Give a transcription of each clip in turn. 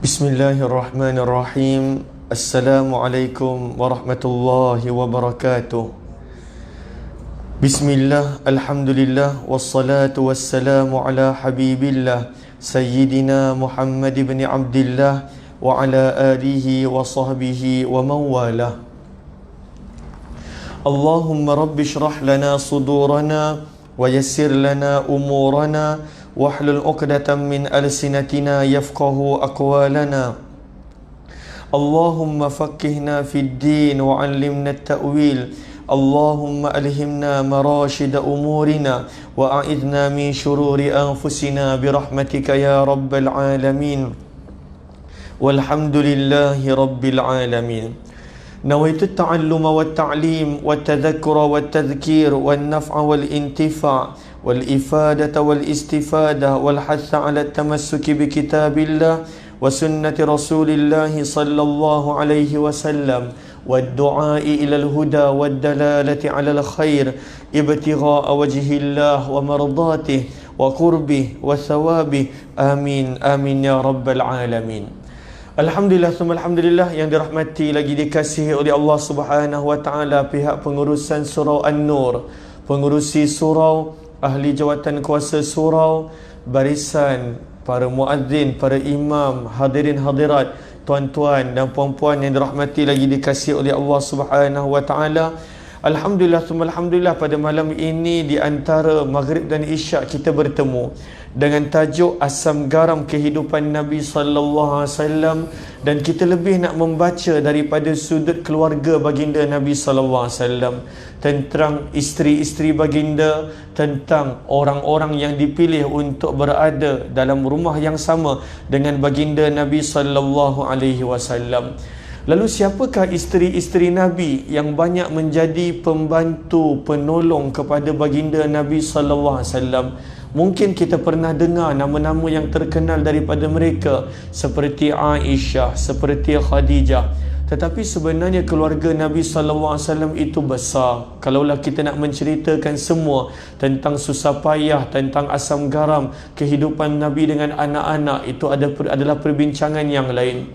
Bismillahirrahmanirrahim. Assalamualaikum warahmatullahi wabarakatuh. Bismillah, alhamdulillah, wassalatu wassalamu ala habibillah Sayyidina Muhammad ibn Abdillah wa ala alihi wa sahbihi wa mawalah. Allahumma rabbi syrah lana sudurana wa yassir lana umurana wahlul 'uqdatam min alsinatina yafqahu aqwalana. Allahumma faqqihna fid din wa 'allimna at-ta'wil. Allahumma alhimna marashida umurina wa a'idna min shururi anfusina birahmatika ya rabbal alamin. Walhamdulillahi rabbil alamin. Nawaitu at-ta'alluma wat-ta'lim wat-tadhakkura wat-tadhkir wan-naf'a wal-intifa' والإفادة والاستفادة والحث على التمسك بكتاب الله وسنة رسول الله صلى الله عليه وسلم والدعاء إلى الهدى والدلالة على الخير ابتغاء وجه الله ومرضاته وقربه وثوابه آمين آمين يا رب العالمين. Alhamdulillah, alhamdulillah, yang dirahmati lagi dikasihi oleh Allah Subhanahu wa taala pihak pengurusan surau An-Nur, pengurusi surau, ahli jawatan kuasa surau, barisan para muadzin, para imam, hadirin hadirat, tuan-tuan dan puan-puan yang dirahmati lagi dikasihi oleh Allah Subhanahu wa taala. Alhamdulillah, alhamdulillah, pada malam ini di antara maghrib dan isyak kita bertemu dengan tajuk Asam Garam Kehidupan Nabi sallallahu alaihi wasallam, dan kita lebih nak membaca daripada sudut keluarga baginda Nabi sallallahu alaihi wasallam, tentang isteri-isteri baginda, tentang orang-orang yang dipilih untuk berada dalam rumah yang sama dengan baginda Nabi sallallahu alaihi wasallam. Lalu siapakah isteri-isteri Nabi yang banyak menjadi pembantu, penolong kepada baginda Nabi sallallahu alaihi wasallam? Mungkin kita pernah dengar nama-nama yang terkenal daripada mereka, seperti Aisyah, seperti Khadijah. Tetapi sebenarnya keluarga Nabi sallallahu alaihi wasallam itu besar. Kalaulah kita nak menceritakan semua tentang susah payah, tentang asam garam kehidupan Nabi dengan anak-anak, itu adalah perbincangan yang lain.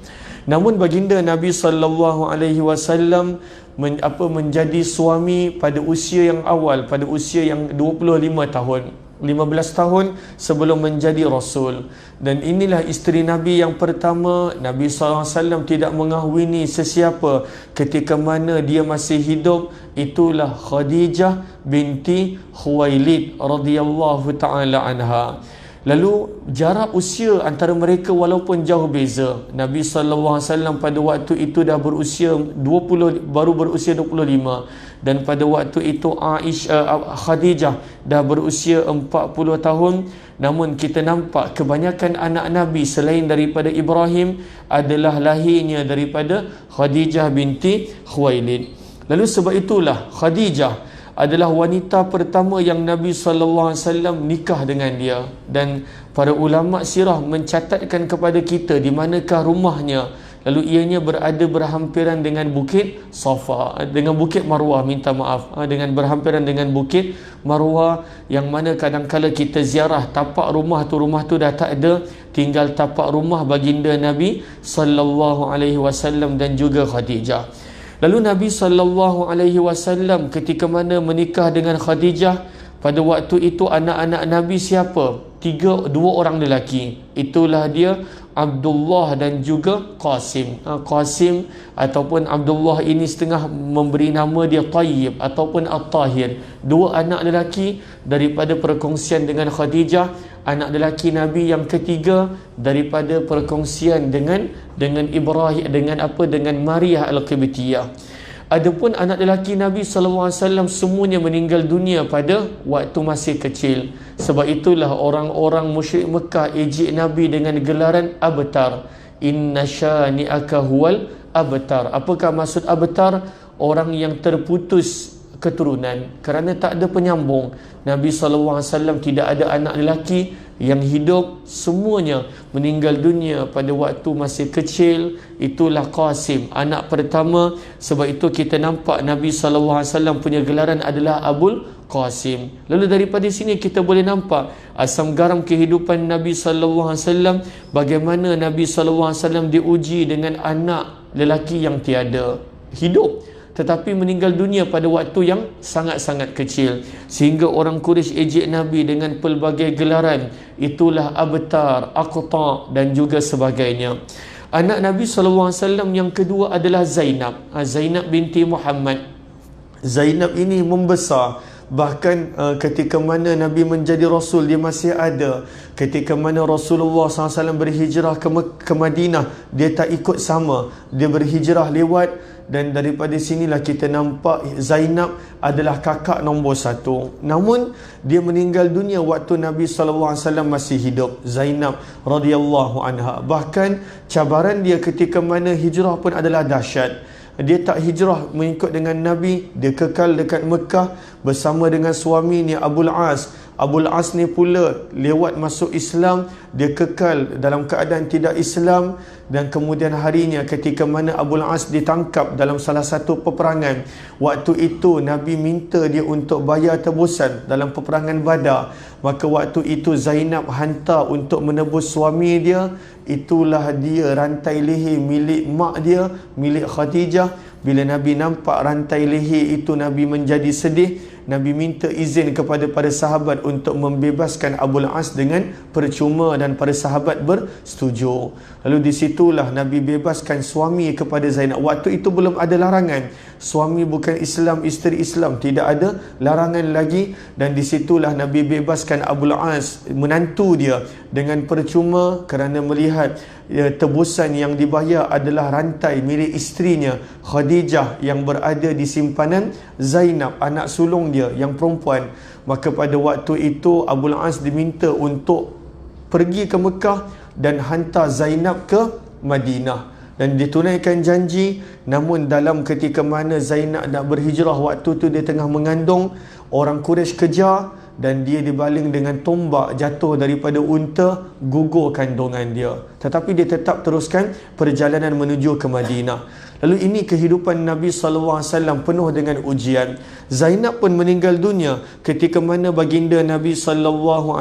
Namun baginda Nabi sallallahu alaihi wasallam menjadi suami pada usia yang awal, pada usia yang 25 tahun. 15 tahun sebelum menjadi Rasul. Dan inilah isteri Nabi yang pertama. Nabi SAW tidak mengahwini sesiapa ketika mana dia masih hidup. Itulah Khadijah binti Khuwailid radhiyallahu ta'ala anha. Lalu jarak usia antara mereka walaupun jauh beza. Nabi SAW pada waktu itu dah berusia 20, baru berusia 25, dan pada waktu itu Khadijah dah berusia 40 tahun. Namun kita nampak kebanyakan anak Nabi selain daripada Ibrahim adalah lahirnya daripada Khadijah binti Khuwailid. Lalu sebab itulah Khadijah adalah wanita pertama yang Nabi SAW nikah dengan dia. Dan para ulama sirah mencatatkan kepada kita di manakah rumahnya. Lalu ianya berada berhampiran dengan Bukit Safa, dengan Bukit Marwah, minta maaf, dengan berhampiran dengan Bukit Marwah, yang mana kadang-kala kita ziarah tapak rumah tu dah tak ada, tinggal tapak rumah baginda Nabi SAW dan juga Khadijah. Lalu Nabi SAW ketika mana menikah dengan Khadijah, pada waktu itu anak-anak Nabi siapa? Dua orang lelaki. Itulah dia Abdullah dan juga Qasim. Qasim ataupun Abdullah ini setengah memberi nama dia Tayyib ataupun At-Tahir. Dua anak lelaki daripada perkongsian dengan Khadijah. Anak lelaki Nabi yang ketiga daripada perkongsian dengan Ibrahim, dengan Maria Al-Qibtiyah. Adapun anak lelaki Nabi SAW semuanya meninggal dunia pada waktu masih kecil. Sebab itulah orang-orang musyrik Mekah ejek Nabi dengan gelaran Abtar. Inna syani'aka huwal Abtar. Apakah maksud Abtar? Orang yang terputus keturunan, kerana tak ada penyambung. Nabi SAW tidak ada anak lelaki yang hidup, semuanya meninggal dunia pada waktu masih kecil. Itulah Qasim, anak pertama. Sebab itu kita nampak Nabi SAW punya gelaran adalah Abul Qasim. Lalu daripada sini kita boleh nampak asam garam kehidupan Nabi SAW, bagaimana Nabi SAW diuji dengan anak lelaki yang tiada hidup, tetapi meninggal dunia pada waktu yang sangat-sangat kecil, sehingga orang Quraisy ejek Nabi dengan pelbagai gelaran. Itulah Abtar, Aqta dan juga sebagainya. Anak Nabi SAW yang kedua adalah Zainab, Zainab binti Muhammad. Zainab ini membesar, bahkan ketika mana Nabi menjadi Rasul, dia masih ada. Ketika mana Rasulullah SAW berhijrah ke Madinah, dia tak ikut sama, dia berhijrah lewat. Dan daripada sinilah kita nampak Zainab adalah kakak nombor 1. Namun dia meninggal dunia waktu Nabi SAW masih hidup, Zainab radhiyallahu anha. Bahkan cabaran dia ketika mana hijrah pun adalah dahsyat. Dia tak hijrah mengikut dengan Nabi, dia kekal dekat Mekah bersama dengan suaminya Abul As. Abul As ni pula lewat masuk Islam, dia kekal dalam keadaan tidak Islam. Dan kemudian harinya ketika mana Abul As ditangkap dalam salah satu peperangan, waktu itu Nabi minta dia untuk bayar tebusan dalam peperangan Badar. Maka waktu itu Zainab hantar untuk menebus suami dia. Itulah dia rantai leher milik mak dia, milik Khadijah. Bila Nabi nampak rantai leher itu, Nabi menjadi sedih. Nabi minta izin kepada para sahabat untuk membebaskan Abul As dengan percuma, dan para sahabat bersetuju. Lalu di situlah Nabi bebaskan suami kepada Zainab. Waktu itu belum ada larangan. Suami bukan Islam, isteri Islam, tidak ada larangan lagi. Dan di situlah Nabi bebaskan Abul As, menantu dia, dengan percuma, kerana melihat tebusan yang dibayar adalah rantai milik isterinya Khadijah yang berada di simpanan Zainab, anak sulung dia yang perempuan. Maka pada waktu itu Abul As diminta untuk pergi ke Mekah dan hantar Zainab ke Madinah, dan ditunaikan janji. Namun dalam ketika mana Zainab nak berhijrah, waktu tu dia tengah mengandung, orang Quraisy kejar dan dia dibaling dengan tombak, jatuh daripada unta, gugur kandungan dia. Tetapi dia tetap teruskan perjalanan menuju ke Madinah. Lalu ini kehidupan Nabi SAW penuh dengan ujian. Zainab pun meninggal dunia ketika mana baginda Nabi SAW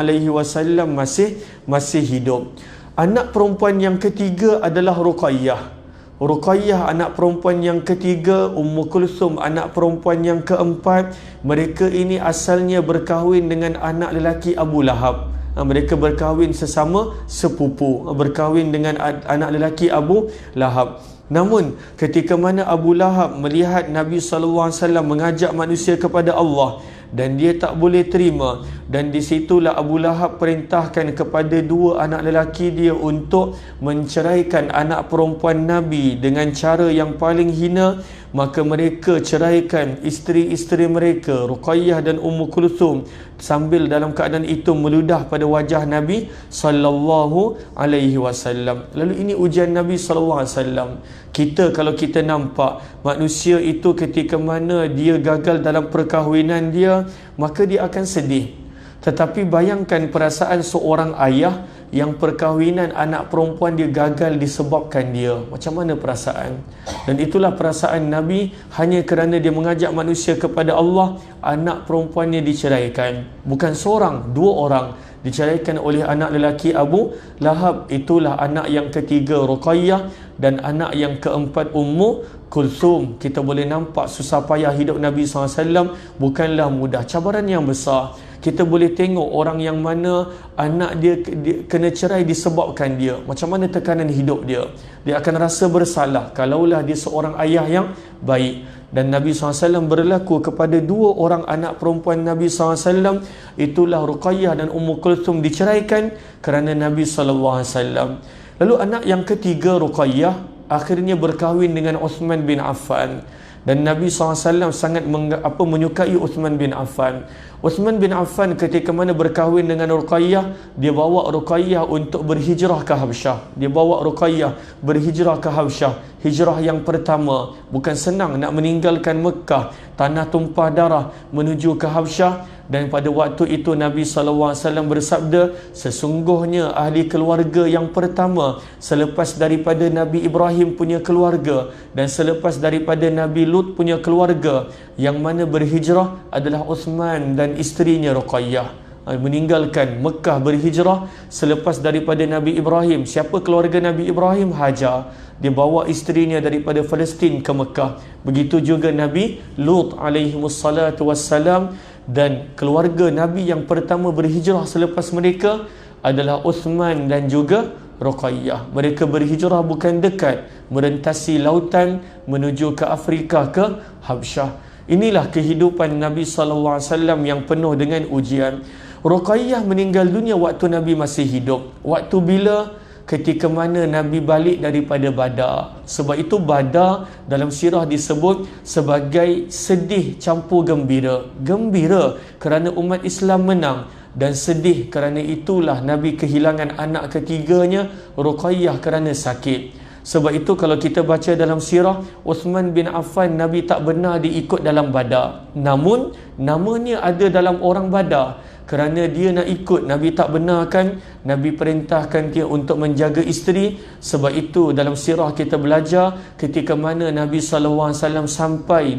masih hidup. Anak perempuan yang ketiga adalah Ruqayyah. Ruqayyah anak perempuan yang ketiga, Ummu Kulthum anak perempuan yang keempat. Mereka ini asalnya berkahwin dengan anak lelaki Abu Lahab. Mereka berkahwin sesama sepupu, berkahwin dengan anak lelaki Abu Lahab. Namun ketika mana Abu Lahab melihat Nabi SAW mengajak manusia kepada Allah, dan dia tak boleh terima, dan di situlah Abu Lahab perintahkan kepada dua anak lelaki dia untuk menceraikan anak perempuan Nabi dengan cara yang paling hina. Maka mereka ceraikan isteri-isteri mereka, Ruqayyah dan Ummu Kulthum, sambil dalam keadaan itu meludah pada wajah Nabi SAW. Lalu ini ujian Nabi SAW. Kita, kalau kita nampak manusia itu ketika mana dia gagal dalam perkahwinan dia, maka dia akan sedih. Tetapi bayangkan perasaan seorang ayah yang perkahwinan anak perempuan dia gagal disebabkan dia. Macam mana perasaan? Dan itulah perasaan Nabi. Hanya kerana dia mengajak manusia kepada Allah, anak perempuannya diceraikan. Bukan seorang, dua orang diceraikan oleh anak lelaki Abu Lahab. Itulah anak yang ketiga Ruqayyah, dan anak yang keempat Ummu Kulthum. Kita boleh nampak susah payah hidup Nabi SAW bukanlah mudah, cabaran yang besar. Kita boleh tengok orang yang mana anak dia kena cerai disebabkan dia, macam mana tekanan hidup dia. Dia akan rasa bersalah kalaulah dia seorang ayah yang baik. Dan Nabi SAW berlaku kepada dua orang anak perempuan Nabi SAW. Itulah Ruqayyah dan Ummu Kulthum diceraikan kerana Nabi SAW. Lalu anak yang ketiga Ruqayyah akhirnya berkahwin dengan Uthman bin Affan. Dan Nabi SAW sangat menyukai Uthman bin Affan. Uthman bin Affan ketika mana berkahwin dengan Ruqayyah, dia bawa Ruqayyah untuk berhijrah ke Habsyah. Dia bawa Ruqayyah berhijrah ke Habsyah. Hijrah yang pertama. Bukan senang nak meninggalkan Mekah, tanah tumpah darah, menuju ke Habsyah. Dan pada waktu itu Nabi SAW bersabda, sesungguhnya ahli keluarga yang pertama selepas daripada Nabi Ibrahim punya keluarga dan selepas daripada Nabi Lut punya keluarga yang mana berhijrah adalah Uthman dan isterinya Ruqayyah. Meninggalkan Mekah berhijrah selepas daripada Nabi Ibrahim. Siapa keluarga Nabi Ibrahim? Hajar. Dia bawa isterinya daripada Palestin ke Mekah. Begitu juga Nabi Lut alaihimussalatu wassalam. Dan keluarga Nabi yang pertama berhijrah selepas mereka adalah Uthman dan juga Ruqayyah. Mereka berhijrah bukan dekat, merentasi lautan menuju ke Afrika, ke Habsyah. Inilah kehidupan Nabi SAW yang penuh dengan ujian. Ruqayyah meninggal dunia waktu Nabi masih hidup. Waktu bila? Ketika mana Nabi balik daripada Badar. Sebab itu Badar dalam sirah disebut sebagai sedih campur gembira. Gembira kerana umat Islam menang, dan sedih kerana itulah Nabi kehilangan anak ketiganya, Ruqayyah, kerana sakit. Sebab itu kalau kita baca dalam sirah, Uthman bin Affan Nabi tak benar diikut dalam Badar. Namun namanya ada dalam orang Badar. Kerana dia nak ikut, Nabi tak benarkan. Nabi perintahkan dia untuk menjaga isteri. Sebab itu dalam sirah kita belajar ketika mana Nabi SAW sampai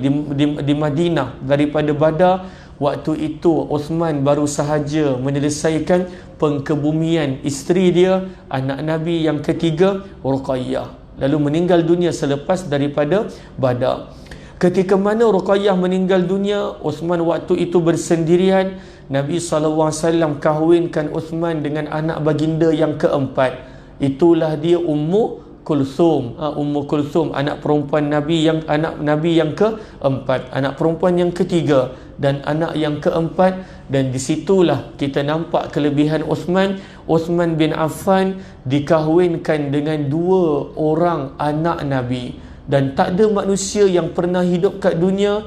di Madinah daripada Badar. Waktu itu Uthman baru sahaja menyelesaikan pengkebumian isteri dia, anak Nabi yang ketiga, Ruqayyah. Lalu meninggal dunia selepas daripada Badar. Ketika mana Ruqayyah meninggal dunia, Uthman waktu itu bersendirian. Nabi SAW kahwinkan Uthman dengan anak baginda yang keempat. Itulah dia Ummu Kulthum. Ummu Kulthum, anak perempuan Nabi yang keempat, anak perempuan yang ketiga dan anak yang keempat. Dan disitulah kita nampak kelebihan Uthman. Uthman bin Affan dikahwinkan dengan dua orang anak Nabi. Dan tak ada manusia yang pernah hidup kat dunia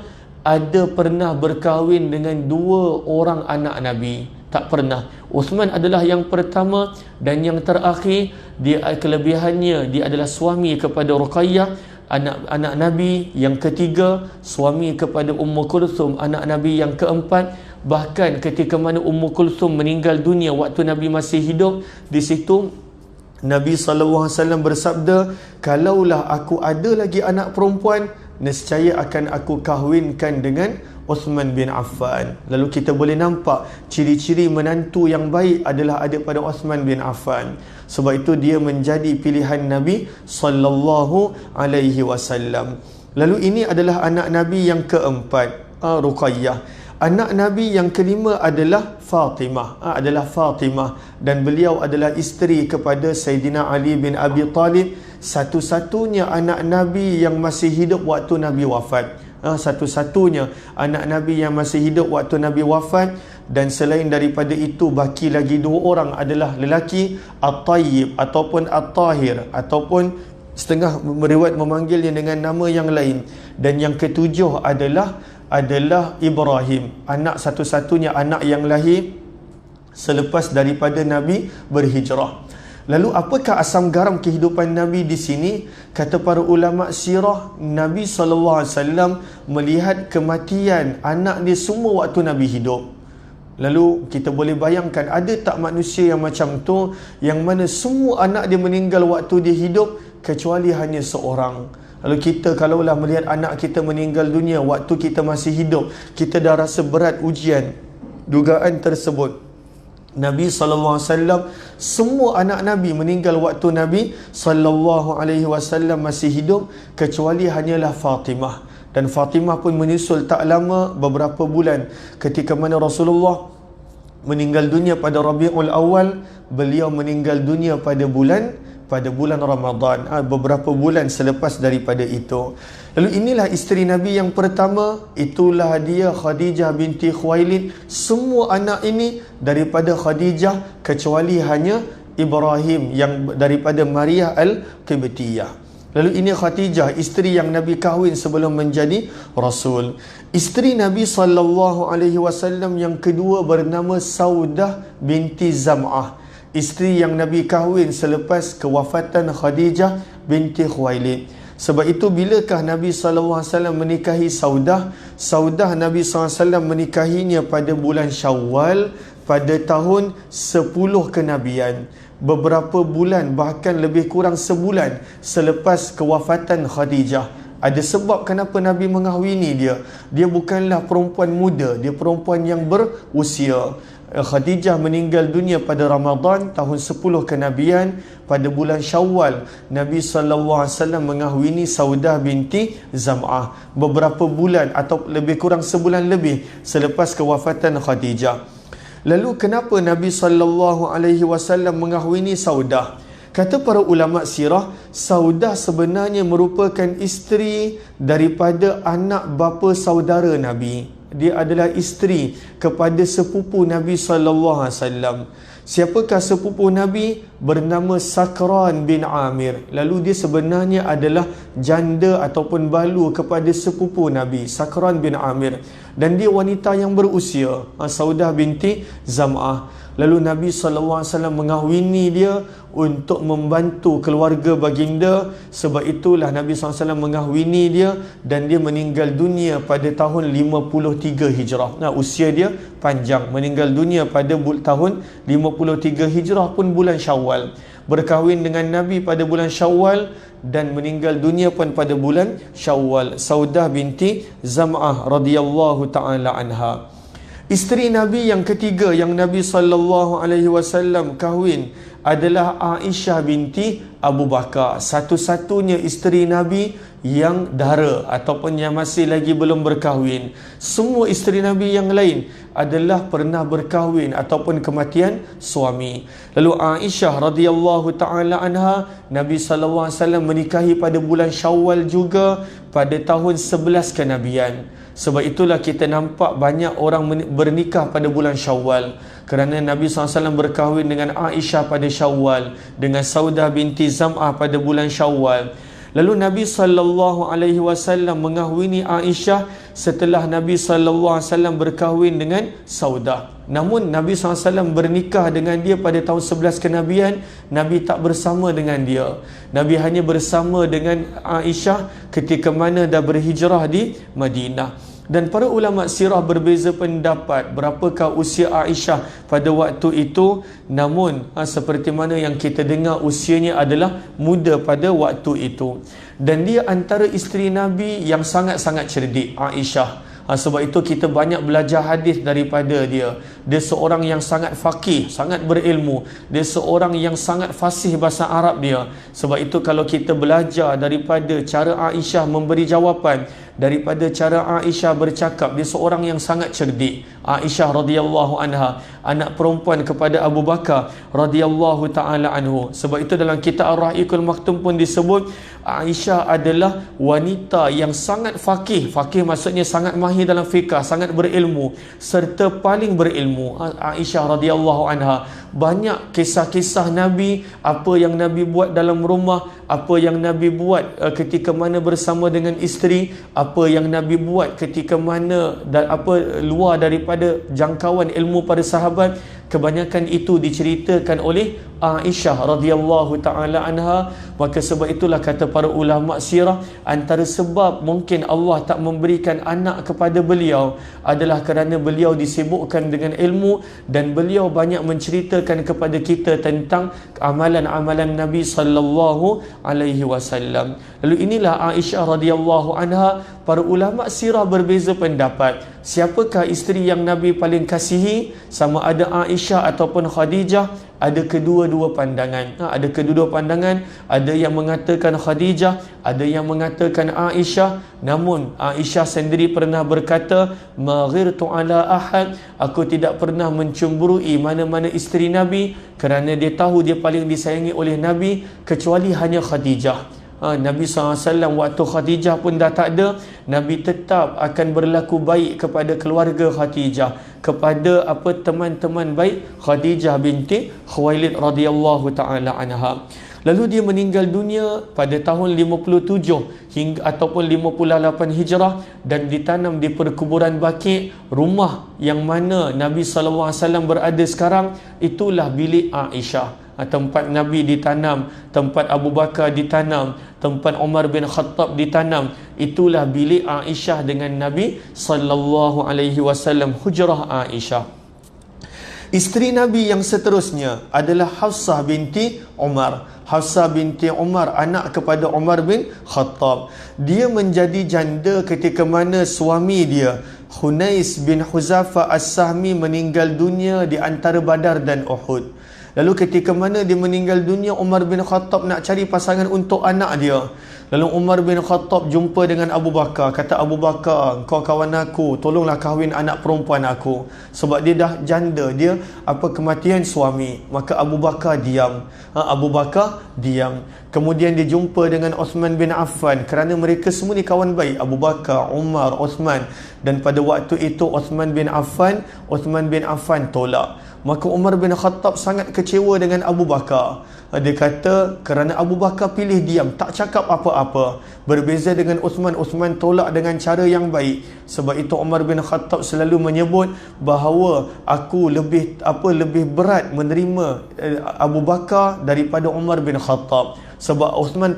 ada pernah berkahwin dengan dua orang anak Nabi. Tak pernah. Uthman adalah yang pertama dan yang terakhir. Dia kelebihannya, dia adalah suami kepada Ruqayyah, anak Nabi yang ketiga, suami kepada Ummu Kulthum, anak Nabi yang keempat. Bahkan ketika mana Ummu Kulthum meninggal dunia waktu Nabi masih hidup, di situ Nabi SAW bersabda, kalaulah aku ada lagi anak perempuan, nescaya akan aku kahwinkan dengan Uthman bin Affan. Lalu kita boleh nampak ciri-ciri menantu yang baik adalah ada pada Uthman bin Affan. Sebab itu dia menjadi pilihan Nabi SAW. Lalu ini adalah anak Nabi yang keempat, Ruqayyah. Anak Nabi yang kelima adalah Fatimah. Dan beliau adalah isteri kepada Sayyidina Ali bin Abi Talib, satu-satunya anak Nabi yang masih hidup waktu Nabi wafat. Satu-satunya anak Nabi yang masih hidup waktu Nabi wafat. Dan selain daripada itu, baki lagi dua orang adalah lelaki, At-Tayyib ataupun At-Tahir, ataupun setengah meriwayat memanggilnya dengan nama yang lain. Dan yang ketujuh adalah Ibrahim, anak satu-satunya anak yang lahir selepas daripada Nabi berhijrah. Lalu apakah asam garam kehidupan Nabi di sini? Kata para ulama sirah, Nabi SAW melihat kematian anak dia semua waktu Nabi hidup. Lalu kita boleh bayangkan, ada tak manusia yang macam tu, yang mana semua anak dia meninggal waktu dia hidup kecuali hanya seorang. Lalu kita kalaulah melihat anak kita meninggal dunia waktu kita masih hidup, kita dah rasa berat ujian dugaan tersebut. Nabi SAW, semua anak Nabi meninggal waktu Nabi SAW masih hidup kecuali hanyalah Fatimah. Dan Fatimah pun menyusul tak lama, beberapa bulan. Ketika mana Rasulullah meninggal dunia pada Rabiul Awal, beliau meninggal dunia pada bulan Ramadan, beberapa bulan selepas daripada itu. Lalu inilah isteri Nabi yang pertama, itulah dia Khadijah binti Khuwailid. Semua anak ini daripada Khadijah kecuali hanya Ibrahim yang daripada Maria Al-Qibtiyah. Lalu ini Khadijah, isteri yang Nabi kahwin sebelum menjadi Rasul. Isteri Nabi SAW yang kedua bernama Saudah binti Zam'ah, isteri yang Nabi kahwin selepas kewafatan Khadijah binti Khuwailid. Sebab itu bilakah Nabi SAW menikahi Saudah? Saudah Nabi SAW menikahinya pada bulan Syawal pada tahun 10 kenabian. Beberapa bulan, bahkan lebih kurang sebulan selepas kewafatan Khadijah. Ada sebab kenapa Nabi mengahwini dia. Dia bukanlah perempuan muda, dia perempuan yang berusia. Khadijah meninggal dunia pada Ramadan tahun 10 kenabian. Pada bulan Syawal Nabi SAW mengahwini Saudah binti Zam'ah, beberapa bulan atau lebih kurang sebulan lebih selepas kewafatan Khadijah. Lalu kenapa Nabi SAW mengahwini Saudah? Kata para ulama sirah, Saudah sebenarnya merupakan isteri daripada anak bapa saudara Nabi. Dia adalah isteri kepada sepupu Nabi SAW. Siapakah sepupu Nabi? Bernama Sakran bin Amir. Lalu dia sebenarnya adalah janda ataupun balu kepada sepupu Nabi, Sakran bin Amir. Dan dia wanita yang berusia, Saudah binti Zam'ah. Lalu Nabi SAW mengahwini dia untuk membantu keluarga baginda. Sebab itulah Nabi SAW mengahwini dia dan dia meninggal dunia pada tahun 53 Hijrah. Nah, usia dia panjang. Meninggal dunia pada tahun 53 Hijrah pun bulan Syawal. Berkahwin dengan Nabi pada bulan Syawal dan meninggal dunia pun pada bulan Syawal. Saudah binti Zam'ah radhiyallahu ta'ala anha. Isteri Nabi yang ketiga yang Nabi SAW kahwin adalah Aisyah binti Abu Bakar. Satu-satunya isteri Nabi yang dara ataupun yang masih lagi belum berkahwin. Semua isteri Nabi yang lain adalah pernah berkahwin ataupun kematian suami. Lalu Aisyah radhiyallahu ta'ala anha, Nabi SAW menikahi pada bulan Syawal juga pada tahun 11 kenabian. Sebab itulah kita nampak banyak orang bernikah pada bulan Syawal. Kerana Nabi SAW berkahwin dengan Aisyah pada Syawal, dengan Saudah binti Zam'ah pada bulan Syawal. Lalu Nabi SAW mengahwini Aisyah setelah Nabi SAW berkahwin dengan Saudah. Namun Nabi SAW bernikah dengan dia pada tahun 11 kenabian. Nabi tak bersama dengan dia. Nabi hanya bersama dengan Aisyah ketika mana dah berhijrah di Madinah. Dan para ulama sirah berbeza pendapat berapakah usia Aisyah pada waktu itu. Namun seperti mana yang kita dengar, usianya adalah muda pada waktu itu. Dan dia antara isteri Nabi yang sangat-sangat cerdik, Aisyah. Sebab itu kita banyak belajar hadis daripada dia. Dia seorang yang sangat faqih, sangat berilmu. Dia seorang yang sangat fasih bahasa Arab dia. Sebab itu kalau kita belajar daripada cara Aisyah memberi jawapan, daripada cara Aisyah bercakap, dia seorang yang sangat cerdik. Aisyah radhiyallahu anha, anak perempuan kepada Abu Bakar radhiyallahu ta'ala anhu. Sebab itu dalam kitab Ar-Rahiqul Maktum pun disebut Aisyah adalah wanita yang sangat faqih. Faqih maksudnya sangat mahir dalam fiqah, sangat berilmu serta paling berilmu. Aisyah radhiyallahu anha, banyak kisah-kisah Nabi, apa yang Nabi buat dalam rumah, apa yang Nabi buat ketika mana bersama dengan isteri, apa yang Nabi buat ketika mana dan apa luar daripada jangkauan ilmu para sahabat. Kebanyakan itu diceritakan oleh Aisyah radhiyallahu ta'ala anha. Maka sebab itulah kata para ulama sirah, antara sebab mungkin Allah tak memberikan anak kepada beliau adalah kerana beliau disibukkan dengan ilmu dan beliau banyak menceritakan kepada kita tentang amalan-amalan Nabi sallallahu alaihi wasallam. Lalu inilah Aisyah radhiyallahu anha. Para ulama sirah berbeza pendapat, siapakah isteri yang Nabi paling kasihi, sama ada Aisyah ataupun Khadijah. Ada kedua-dua pandangan. Ada kedua-dua pandangan. Ada yang mengatakan Khadijah, ada yang mengatakan Aisyah. Namun Aisyah sendiri pernah berkata, "Maghirtu ala ahad." Aku tidak pernah mencemburui mana-mana isteri Nabi kerana dia tahu dia paling disayangi oleh Nabi, kecuali hanya Khadijah. Nabi SAW waktu Khadijah pun dah tak ada, Nabi tetap akan berlaku baik kepada keluarga Khadijah, kepada teman-teman baik Khadijah binti Khuwailid radhiyallahu ta'ala anha. Lalu dia meninggal dunia pada tahun 57 hingga ataupun 58 Hijrah, dan ditanam di perkuburan Baqi', rumah yang mana Nabi SAW berada sekarang. Itulah bilik Aisyah. Tempat Nabi ditanam, tempat Abu Bakar ditanam, tempat Umar bin Khattab ditanam. Itulah bilik Aisyah dengan Nabi SAW, hujrah Aisyah. Isteri Nabi yang seterusnya adalah Hafsah binti Umar. Hafsah binti Umar, anak kepada Umar bin Khattab. Dia menjadi janda ketika mana suami dia, Hunais bin Huzafah As-Sahmi, meninggal dunia di antara Badar dan Uhud. Lalu ketika mana dia meninggal dunia, Umar bin Khattab nak cari pasangan untuk anak dia. Lalu Umar bin Khattab jumpa dengan Abu Bakar. Kata Abu Bakar, kau kawan aku, tolonglah kahwin anak perempuan aku. Sebab dia dah janda, dia kematian suami. Maka Abu Bakar diam. Abu Bakar diam. Kemudian dia jumpa dengan Uthman bin Affan. Kerana mereka semua ni kawan baik, Abu Bakar, Umar, Uthman. Dan pada waktu itu Uthman bin Affan tolak. Maka Umar bin Khattab sangat kecewa dengan Abu Bakar. Dia kata kerana Abu Bakar pilih diam, tak cakap apa-apa. Berbeza dengan Uthman, Uthman tolak dengan cara yang baik. Sebab itu Umar bin Khattab selalu menyebut bahawa aku lebih berat menerima Abu Bakar daripada Umar bin Khattab. Sebab Uthman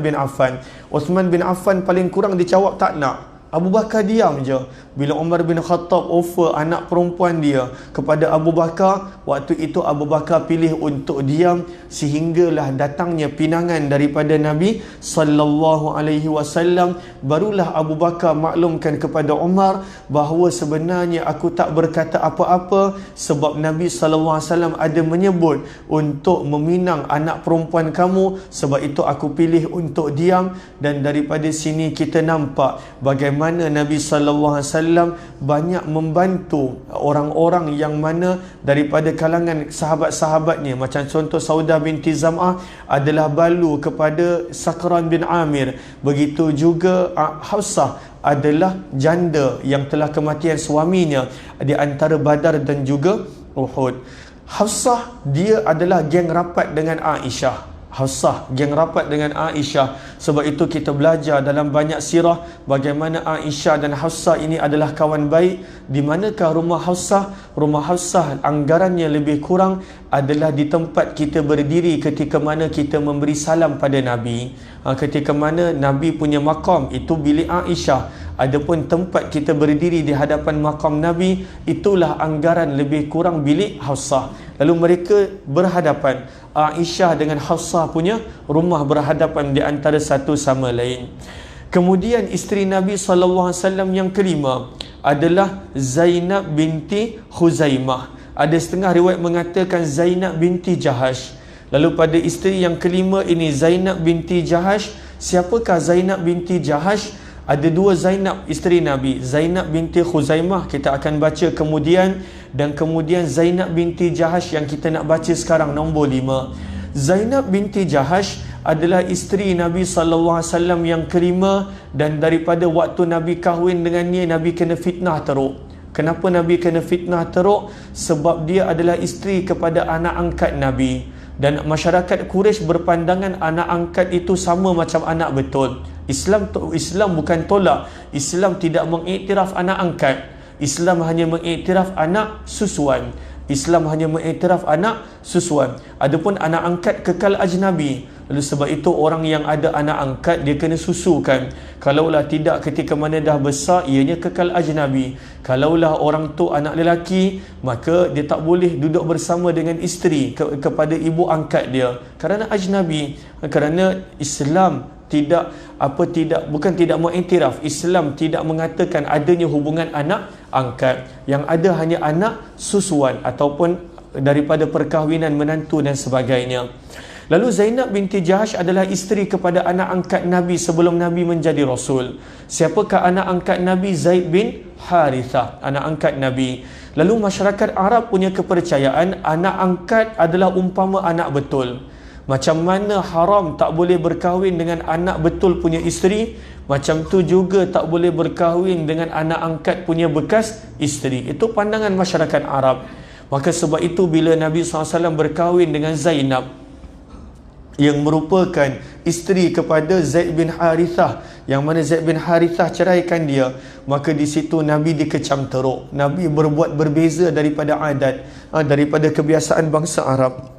bin Affan. Uthman bin Affan paling kurang dijawab tak nak. Abu Bakar diam je. Bila Umar bin Khattab offer anak perempuan dia kepada Abu Bakar, waktu itu Abu Bakar pilih untuk diam, sehinggalah datangnya pinangan daripada Nabi SAW. Barulah Abu Bakar maklumkan kepada Umar bahawa sebenarnya aku tak berkata apa-apa sebab Nabi SAW ada menyebut untuk meminang anak perempuan kamu, sebab itu aku pilih untuk diam. Dan daripada sini kita nampak bagaimana Nabi SAW banyak membantu orang-orang yang mana daripada kalangan sahabat-sahabatnya. Macam contoh Saudah binti Zam'ah adalah balu kepada Sakran bin Amir. Begitu juga Hafsah adalah janda yang telah kematian suaminya di antara Badar dan juga Uhud. Hafsah dia adalah geng rapat dengan Aisyah. Hafsah geng rapat dengan Aisyah. Sebab itu kita belajar dalam banyak sirah bagaimana Aisyah dan Hafsah ini adalah kawan baik. Di manakah rumah Hafsah? Rumah Hafsah anggarannya lebih kurang adalah di tempat kita berdiri ketika mana kita memberi salam pada Nabi. Ketika mana Nabi punya makam itu bilik Aisyah. Adapun tempat kita berdiri di hadapan makam Nabi, itulah anggaran lebih kurang bilik Hafsah. Lalu mereka berhadapan. Aisyah dengan Hafsah punya rumah berhadapan di antara satu sama lain. Kemudian isteri Nabi SAW yang kelima adalah Zainab binti Khuzaimah. Ada setengah riwayat mengatakan Zainab binti Jahash. Lalu pada isteri yang kelima ini Zainab binti Jahash. Siapakah Zainab binti Jahash? Ada dua Zainab isteri Nabi. Zainab binti Khuzaimah kita akan baca kemudian, dan kemudian Zainab binti Jahash yang kita nak baca sekarang, nombor 5. Zainab binti Jahash adalah isteri Nabi SAW yang kelima, dan daripada waktu Nabi kahwin dengannya, Nabi kena fitnah teruk. Kenapa Nabi kena fitnah teruk? Sebab dia adalah isteri kepada anak angkat Nabi. Dan masyarakat Quraisy berpandangan anak angkat itu sama macam anak betul. Islam bukan tolak. Islam tidak mengiktiraf anak angkat. Islam hanya mengiktiraf anak susuan. Adapun anak angkat kekal ajnabi. Lalu sebab itu orang yang ada anak angkat dia kena susukan. Kalaulah tidak, ketika mana dah besar ianya kekal ajnabi. Kalaulah orang tu anak lelaki, maka dia tak boleh duduk bersama dengan isteri kepada ibu angkat dia kerana ajnabi. Kerana Islam bukan tidak mengiktiraf. Islam tidak mengatakan adanya hubungan anak angkat. Yang ada hanya anak susuan ataupun daripada perkahwinan menantu dan sebagainya. Lalu Zainab binti Jahash adalah isteri kepada anak angkat Nabi sebelum Nabi menjadi Rasul. Siapakah anak angkat Nabi? Zaid bin Harithah, anak angkat Nabi. Lalu masyarakat Arab punya kepercayaan anak angkat adalah umpama anak betul. Macam mana haram tak boleh berkahwin dengan anak betul punya isteri, macam tu juga tak boleh berkahwin dengan anak angkat punya bekas isteri. Itu pandangan masyarakat Arab. Maka sebab itu bila Nabi SAW berkahwin dengan Zainab, yang merupakan isteri kepada Zaid bin Harithah, yang mana Zaid bin Harithah ceraikan dia, maka di situ Nabi dikecam teruk. Nabi berbuat berbeza daripada adat, daripada kebiasaan bangsa Arab,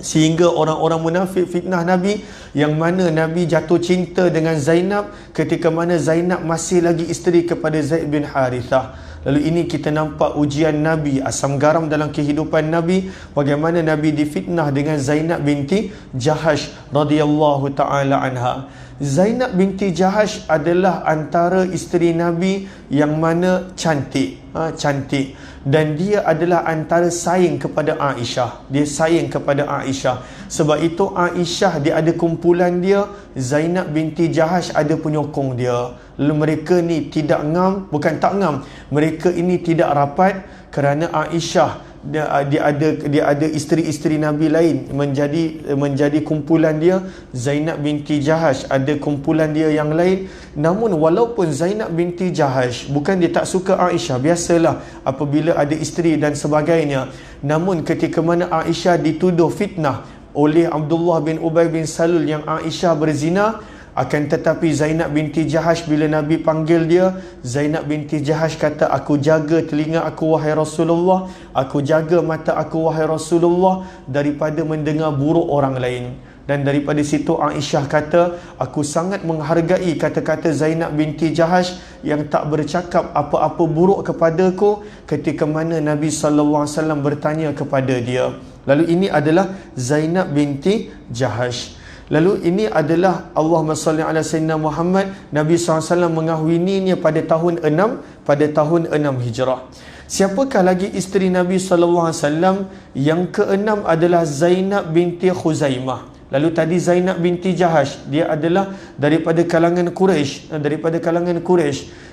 sehingga orang-orang munafik fitnah Nabi, yang mana Nabi jatuh cinta dengan Zainab ketika mana Zainab masih lagi isteri kepada Zaid bin Harithah. Lalu ini kita nampak ujian Nabi, asam garam dalam kehidupan Nabi, bagaimana Nabi difitnah dengan Zainab binti Jahash radhiyallahu taala anha. Zainab binti Jahash adalah antara isteri Nabi yang mana cantik, cantik, dan dia adalah antara saing kepada Aisyah. Dia saing kepada Aisyah. Sebab itu Aisyah dia ada kumpulan dia, Zainab binti Jahash ada penyokong dia. Lalu mereka ni tidak ngam, bukan tak ngam, mereka ini tidak rapat kerana Aisyah dia ada isteri-isteri Nabi lain menjadi kumpulan dia. Zainab binti Jahash ada kumpulan dia yang lain. Namun walaupun Zainab binti Jahash bukan dia tak suka Aisyah, biasalah apabila ada isteri dan sebagainya, namun ketika mana Aisyah dituduh fitnah oleh Abdullah bin Ubay bin Salul yang Aisyah berzina, akan tetapi Zainab binti Jahash bila Nabi panggil dia, Zainab binti Jahash kata, aku jaga telinga aku wahai Rasulullah, aku jaga mata aku wahai Rasulullah daripada mendengar buruk orang lain. Dan daripada situ Aisyah kata, aku sangat menghargai kata-kata Zainab binti Jahash yang tak bercakap apa-apa buruk kepadaku ketika mana Nabi SAW bertanya kepada dia. Lalu ini adalah Zainab binti Jahash. Lalu ini adalah Allahumma salli ala Sayyidina Muhammad, Nabi SAW mengahwininya pada tahun 6 Hijrah. Siapakah lagi isteri Nabi SAW? Yang keenam adalah Zainab binti Khuzaimah. Lalu tadi Zainab binti Jahash, dia adalah daripada kalangan Quraisy,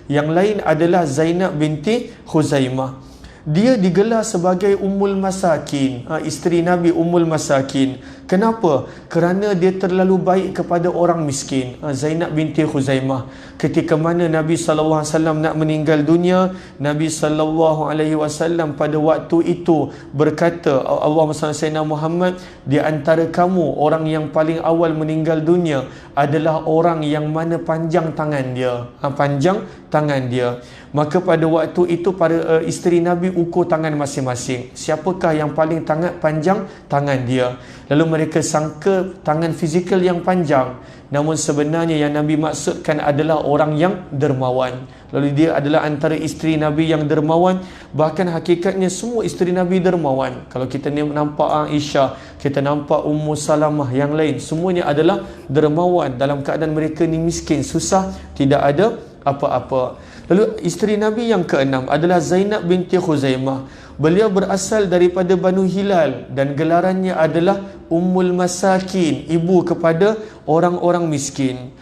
Yang lain adalah Zainab binti Khuzaimah. Dia digelar sebagai Ummul Masakin, isteri Nabi Ummul Masakin. Kenapa? Kerana dia terlalu baik kepada orang miskin. Zainab binti Khuzaimah, ketika mana Nabi SAW nak meninggal dunia, Nabi SAW pada waktu itu berkata, Allahumma salli Sayyidina Muhammad, di antara kamu orang yang paling awal meninggal dunia adalah orang yang mana panjang tangan dia, panjang tangan dia. Maka pada waktu itu para isteri Nabi ukur tangan masing-masing, siapakah yang paling panjang tangan dia. Lalu mereka sangka tangan fizikal yang panjang, namun sebenarnya yang Nabi maksudkan adalah orang yang dermawan. Lalu dia adalah antara isteri Nabi yang dermawan. Bahkan hakikatnya semua isteri Nabi dermawan. Kalau kita nampak Aisyah, kita nampak Ummu Salamah, yang lain, semuanya adalah dermawan dalam keadaan mereka ni miskin, susah, tidak ada apa-apa. Lalu isteri Nabi yang keenam adalah Zainab binti Khuzaimah. Beliau berasal daripada Banu Hilal dan gelarannya adalah Ummul Masakin, ibu kepada orang-orang miskin.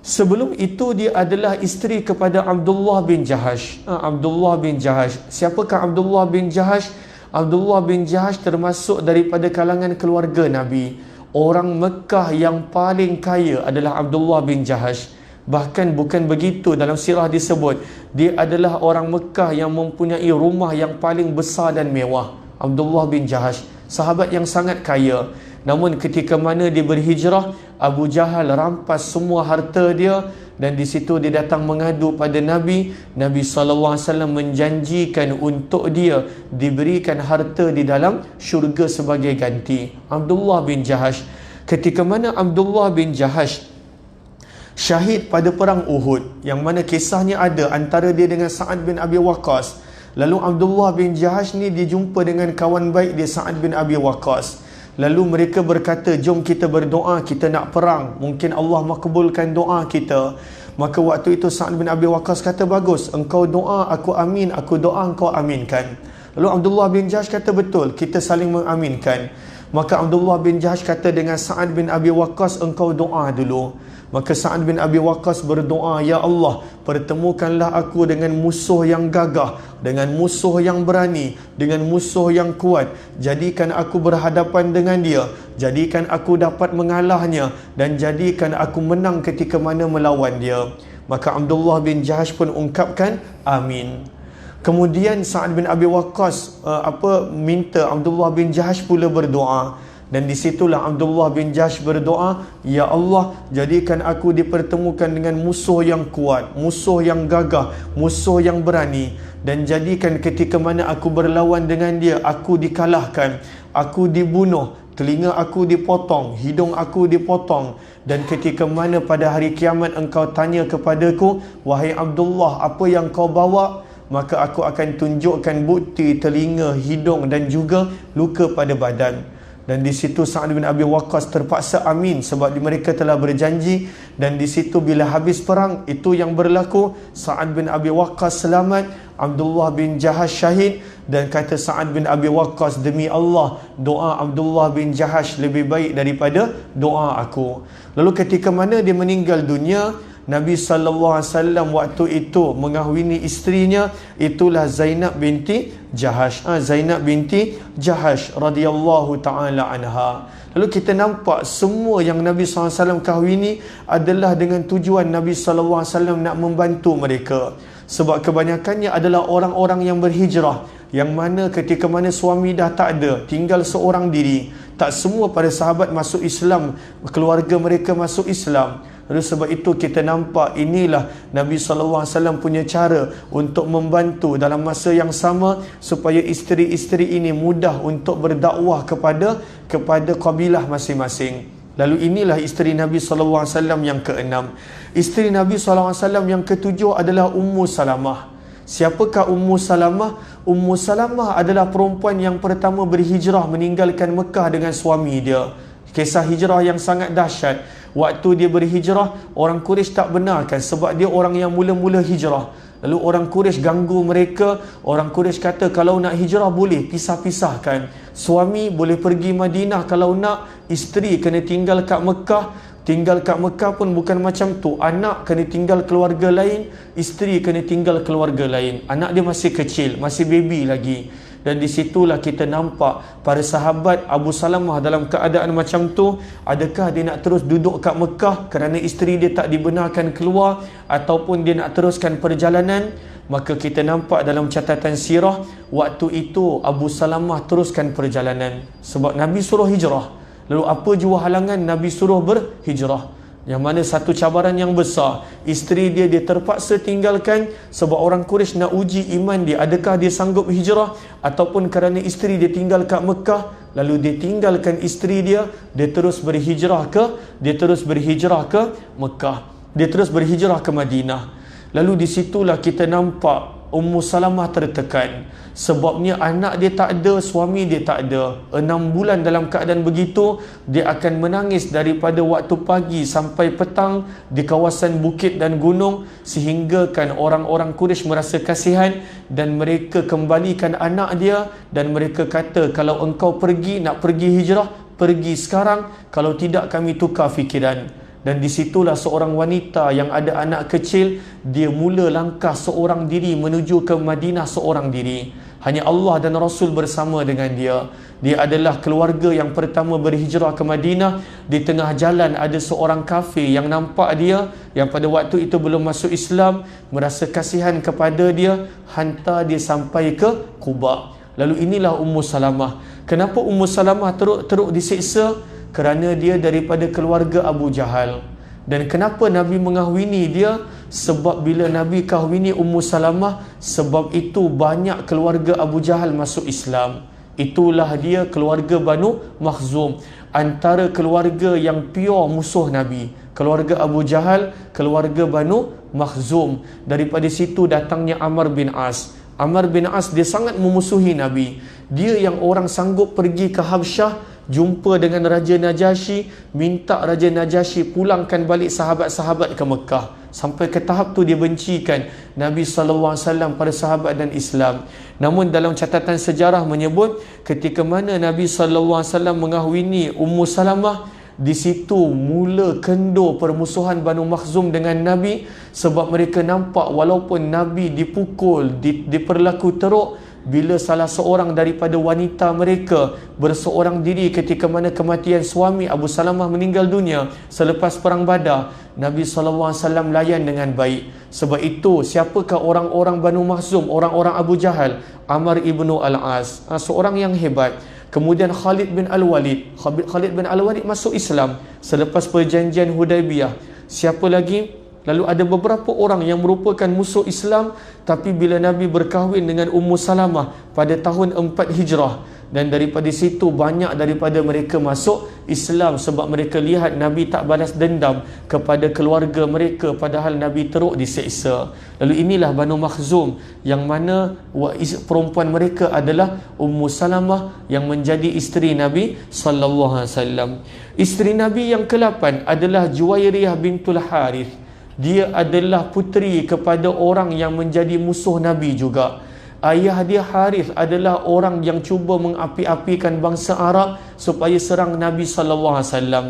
Sebelum itu dia adalah isteri kepada Abdullah bin Jahash. Abdullah bin Jahash. Siapakah Abdullah bin Jahash? Abdullah bin Jahash termasuk daripada kalangan keluarga Nabi. Orang Mekah yang paling kaya adalah Abdullah bin Jahash. Bahkan bukan begitu, dalam sirah disebut dia adalah orang Mekah yang mempunyai rumah yang paling besar dan mewah. Abdullah bin Jahash, sahabat yang sangat kaya. Namun ketika mana dia berhijrah, Abu Jahal rampas semua harta dia, dan di situ dia datang mengadu pada Nabi. Nabi SAW menjanjikan untuk dia diberikan harta di dalam syurga sebagai ganti. Abdullah bin Jahash, ketika mana Abdullah bin Jahash syahid pada perang Uhud, yang mana kisahnya ada antara dia dengan Sa'ad bin Abi Waqqas. Lalu Abdullah bin Jahash ni dijumpa dengan kawan baik dia, Sa'ad bin Abi Waqqas. Lalu mereka berkata, jom kita berdoa, kita nak perang, mungkin Allah makbulkan doa kita. Maka waktu itu Sa'ad bin Abi Waqqas kata, bagus, engkau doa aku amin, aku doa engkau aminkan. Lalu Abdullah bin Jahash kata, betul, kita saling mengaminkan. Maka Abdullah bin Jahash kata dengan Sa'ad bin Abi Waqqas, engkau doa dulu. Maka Sa'ad bin Abi Waqqas berdoa, ya Allah, pertemukanlah aku dengan musuh yang gagah, dengan musuh yang berani, dengan musuh yang kuat. Jadikan aku berhadapan dengan dia, jadikan aku dapat mengalahnya, dan jadikan aku menang ketika mana melawan dia. Maka Abdullah bin Jahash pun ungkapkan amin. Kemudian Sa'ad bin Abi Waqqas minta Abdullah bin Jahash pula berdoa. Dan disitulah Abdullah bin Jahsh berdoa, Ya Allah, jadikan aku dipertemukan dengan musuh yang kuat, musuh yang gagah, musuh yang berani. Dan jadikan ketika mana aku berlawan dengan dia, aku dikalahkan, aku dibunuh, telinga aku dipotong, hidung aku dipotong. Dan ketika mana pada hari kiamat engkau tanya kepadaku, wahai Abdullah, apa yang kau bawa? Maka aku akan tunjukkan bukti telinga, hidung dan juga luka pada badan. Dan di situ Sa'ad bin Abi Waqqas terpaksa amin sebab mereka telah berjanji. Dan di situ bila habis perang itu yang berlaku, Sa'ad bin Abi Waqqas selamat, Abdullah bin Jahash syahid. Dan kata Sa'ad bin Abi Waqqas, demi Allah, doa Abdullah bin Jahash lebih baik daripada doa aku. Lalu ketika mana dia meninggal dunia, Nabi SAW waktu itu mengahwini isterinya, itulah Zainab binti Jahash. Zainab binti Jahash radhiyallahu ta'ala anha. Lalu kita nampak semua yang Nabi SAW kahwini adalah dengan tujuan Nabi SAW nak membantu mereka. Sebab kebanyakannya adalah orang-orang yang berhijrah, yang mana ketika mana suami dah tak ada, tinggal seorang diri. Tak semua para sahabat masuk Islam, keluarga mereka masuk Islam. Oleh sebab itu kita nampak inilah Nabi SAW punya cara untuk membantu dalam masa yang sama supaya isteri-isteri ini mudah untuk berdakwah kepada kabilah masing-masing. Lalu inilah isteri Nabi SAW yang keenam. Isteri Nabi SAW yang ketujuh adalah Ummu Salamah. Siapakah Ummu Salamah? Ummu Salamah adalah perempuan yang pertama berhijrah meninggalkan Mekah dengan suami dia. Kisah hijrah yang sangat dahsyat. Waktu dia berhijrah, orang Quraisy tak benarkan sebab dia orang yang mula-mula hijrah. Lalu orang Quraisy ganggu mereka. Orang Quraisy kata kalau nak hijrah boleh pisah-pisahkan. Suami boleh pergi Madinah kalau nak, isteri kena tinggal kat Mekah. Tinggal kat Mekah pun bukan macam tu. Anak kena tinggal keluarga lain, isteri kena tinggal keluarga lain. Anak dia masih kecil, masih baby lagi. Dan di situlah kita nampak para sahabat Abu Salamah dalam keadaan macam tu. Adakah dia nak terus duduk kat Mekah kerana isteri dia tak dibenarkan keluar, ataupun dia nak teruskan perjalanan? Maka kita nampak dalam catatan sirah, waktu itu Abu Salamah teruskan perjalanan sebab Nabi suruh hijrah. Lalu apa jua halangan Nabi suruh berhijrah? Yang mana satu cabaran yang besar, isteri dia terpaksa tinggalkan sebab orang Quraisy nak uji iman dia, adakah dia sanggup hijrah, ataupun kerana isteri dia tinggal kat Mekah. Lalu dia tinggalkan isteri dia terus berhijrah ke Mekah, dia terus berhijrah ke Madinah. Lalu di situlah kita nampak Ummu Salamah tertekan. Sebabnya anak dia tak ada, suami dia tak ada. 6 bulan dalam keadaan begitu, dia akan menangis daripada waktu pagi sampai petang di kawasan bukit dan gunung, sehingga kan orang-orang Quraisy merasa kasihan dan mereka kembalikan anak dia. Dan mereka kata, kalau engkau nak pergi hijrah, pergi sekarang, kalau tidak kami tukar fikiran. Dan disitulah seorang wanita yang ada anak kecil, dia mula langkah seorang diri menuju ke Madinah seorang diri. Hanya Allah dan Rasul bersama dengan dia. Dia adalah keluarga yang pertama berhijrah ke Madinah. Di tengah jalan ada seorang kafir yang nampak dia, yang pada waktu itu belum masuk Islam, merasa kasihan kepada dia, hantar dia sampai ke Quba. Lalu inilah Ummu Salamah. Kenapa Ummu Salamah teruk disiksa? Kerana dia daripada keluarga Abu Jahal. Dan kenapa Nabi mengahwini dia? Sebab bila Nabi kahwini Ummu Salamah, sebab itu banyak keluarga Abu Jahal masuk Islam. Itulah dia keluarga Banu Makhzum, antara keluarga yang pure musuh Nabi. Keluarga Abu Jahal, keluarga Banu Makhzum. Daripada situ datangnya Amr bin As. Amr bin As dia sangat memusuhi Nabi. Dia yang orang sanggup pergi ke Habsyah, jumpa dengan Raja Najasyi, minta Raja Najasyi pulangkan balik sahabat-sahabat ke Mekah. Sampai ke tahap tu dia bencikan Nabi SAW pada sahabat dan Islam. Namun dalam catatan sejarah menyebut, ketika mana Nabi SAW mengahwini Ummu Salamah, di situ mula kendur permusuhan Banu Makhzum dengan Nabi. Sebab mereka nampak walaupun Nabi dipukul, diperlaku teruk, bila salah seorang daripada wanita mereka berseorang diri ketika mana kematian suami Abu Salamah meninggal dunia selepas perang Badar, Nabi SAW layan dengan baik. Sebab itu siapakah orang-orang Banu Makhzum, orang-orang Abu Jahal? Amr ibnu Al-As, seorang yang hebat. Kemudian Khalid bin Al-Walid. Khalid bin Al-Walid masuk Islam selepas perjanjian Hudaibiyah. Siapa lagi? Lalu ada beberapa orang yang merupakan musuh Islam, tapi bila Nabi berkahwin dengan Ummu Salamah pada tahun 4 Hijrah, dan daripada situ banyak daripada mereka masuk Islam sebab mereka lihat Nabi tak balas dendam kepada keluarga mereka padahal Nabi teruk diseksa. Lalu inilah Banu Makhzum, yang mana perempuan mereka adalah Ummu Salamah yang menjadi isteri Nabi sallallahu alaihi wasallam. Isteri Nabi yang ke-8 adalah Juwairiyah bintul Harith. Dia adalah puteri kepada orang yang menjadi musuh Nabi juga. Ayah dia Harith adalah orang yang cuba mengapi-apikan bangsa Arab supaya serang Nabi sallallahu alaihi wasallam.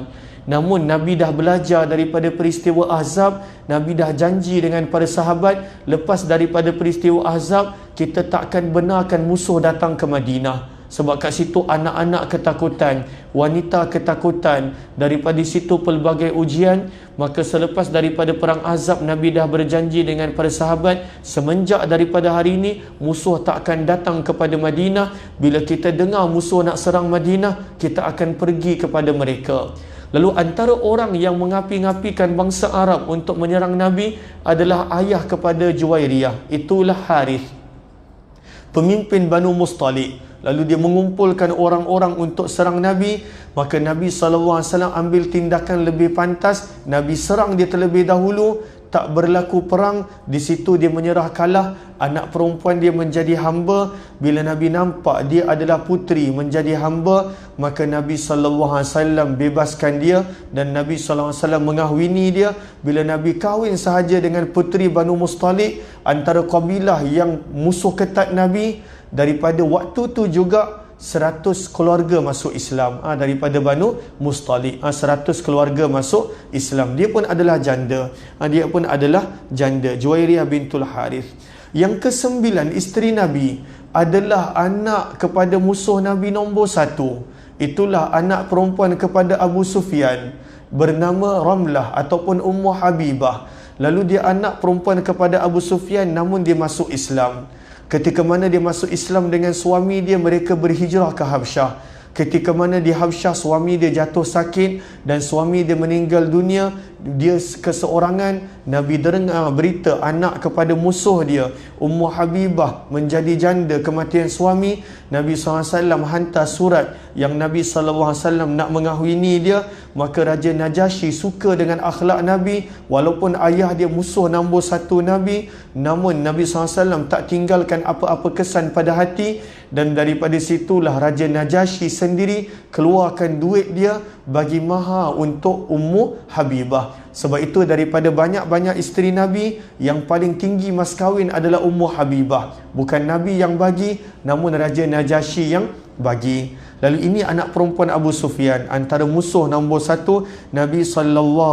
Namun Nabi dah belajar daripada peristiwa Ahzab. Nabi dah janji dengan para sahabat, lepas daripada peristiwa Ahzab kita takkan benarkan musuh datang ke Madinah. Sebab kat situ anak-anak ketakutan, wanita ketakutan, daripada situ pelbagai ujian. Maka selepas daripada perang Ahzab, Nabi dah berjanji dengan para sahabat, semenjak daripada hari ini musuh tak akan datang kepada Madinah. Bila kita dengar musuh nak serang Madinah, kita akan pergi kepada mereka. Lalu antara orang yang mengapi-ngapikan bangsa Arab untuk menyerang Nabi adalah ayah kepada Juwairiyah, itulah Harith, pemimpin Banu Mustalik. Lalu dia mengumpulkan orang-orang untuk serang Nabi. Maka Nabi SAW ambil tindakan lebih pantas. Nabi serang dia terlebih dahulu, tak berlaku perang. Di situ dia menyerah kalah. Anak perempuan dia menjadi hamba. Bila Nabi nampak dia adalah puteri menjadi hamba, maka Nabi SAW bebaskan dia. Dan Nabi SAW mengahwini dia. Bila Nabi kahwin sahaja dengan puteri Banu Mustalik, antara kabilah yang musuh ketat Nabi, daripada waktu tu juga 100 keluarga masuk Islam. Daripada Banu Mustalik 100 keluarga masuk Islam. Dia pun adalah janda. Juwairiyah bintul Harith. Yang ke-9, isteri Nabi adalah anak kepada musuh Nabi nombor 1. Itulah anak perempuan kepada Abu Sufyan, bernama Ramlah ataupun Ummu Habibah. Lalu dia anak perempuan kepada Abu Sufyan, namun dia masuk Islam. Ketika mana dia masuk Islam dengan suami dia, mereka berhijrah ke Habsyah. Ketika mana di Habsyah suami dia jatuh sakit dan suami dia meninggal dunia, dia keseorangan. Nabi dengar berita anak kepada musuh dia, Ummu Habibah, menjadi janda kematian suami. Nabi SAW hantar surat yang Nabi SAW nak mengahwini dia. Maka Raja Najasyi suka dengan akhlak Nabi. Walaupun ayah dia musuh nombor 1 Nabi, namun Nabi SAW tak tinggalkan apa-apa kesan pada hati. Dan daripada situlah Raja Najasyi sendiri keluarkan duit dia bagi mahar untuk Ummu Habibah. Sebab itu daripada banyak-banyak isteri Nabi, yang paling tinggi mas kahwin adalah Ummu Habibah. Bukan Nabi yang bagi, namun Raja Najasyi yang bagi. Lalu ini anak perempuan Abu Sufyan, antara musuh nombor 1 Nabi SAW.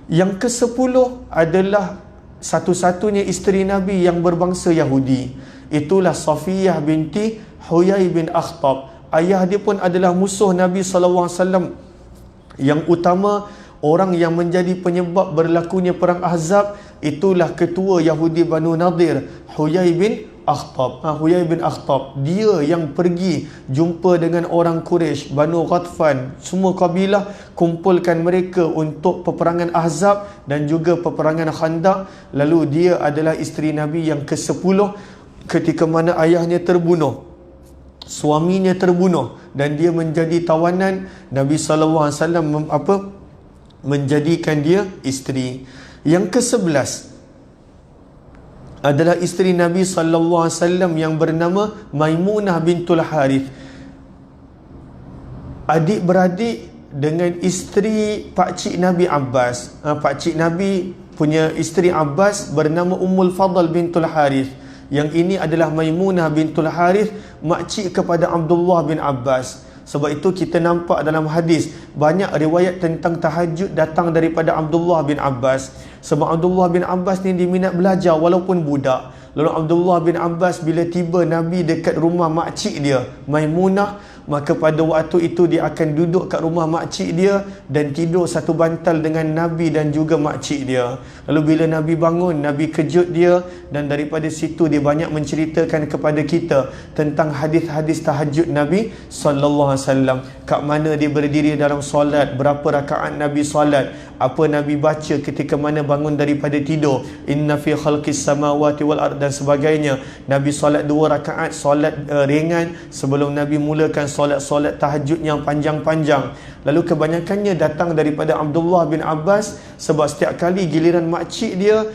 Yang ke-10 adalah satu-satunya isteri Nabi yang berbangsa Yahudi. Itulah Safiyah binti Huyai bin Akhtab. Ayah dia pun adalah musuh Nabi SAW. Yang utama, orang yang menjadi penyebab berlakunya perang Ahzab, itulah ketua Yahudi Banu Nadir, Huyai bin Akhtab. Huyai bin Akhtab, dia yang pergi jumpa dengan orang Quraisy, Banu Ghatfan, semua kabilah, kumpulkan mereka untuk peperangan Ahzab dan juga peperangan Khandaq. Lalu dia adalah isteri Nabi yang ke-10. Ketika mana ayahnya terbunuh, suaminya terbunuh dan dia menjadi tawanan, Nabi SAW menjadikan dia isteri. Yang ke-11 adalah isteri Nabi SAW yang bernama Maimunah bintul Harith. Adik-beradik dengan isteri pakcik Nabi Abbas. Pakcik Nabi punya isteri Abbas bernama Ummul Fadl bintul Harith. Yang ini adalah Maimunah bintul Harith, makcik kepada Abdullah bin Abbas. Sebab itu kita nampak dalam hadis banyak riwayat tentang tahajud datang daripada Abdullah bin Abbas. Sebab Abdullah bin Abbas ni diminat belajar walaupun budak. Lalu Abdullah bin Abbas bila tiba Nabi dekat rumah makcik dia Maimunah, maka pada waktu itu dia akan duduk kat rumah makcik dia dan tidur satu bantal dengan Nabi dan juga makcik dia. Lalu bila Nabi bangun, Nabi kejut dia, dan daripada situ dia banyak menceritakan kepada kita tentang hadis-hadis tahajud Nabi sallallahu alaihi wasallam. Kat mana dia berdiri dalam solat, berapa rakaat Nabi solat, apa Nabi baca ketika mana bangun daripada tidur, inna fi khalqis samawati wal ard dan sebagainya. Nabi solat 2 rakaat, solat ringan sebelum Nabi mulakan solat tahajud yang panjang-panjang. Lalu kebanyakannya datang daripada Abdullah bin Abbas, sebab setiap kali giliran makcik dia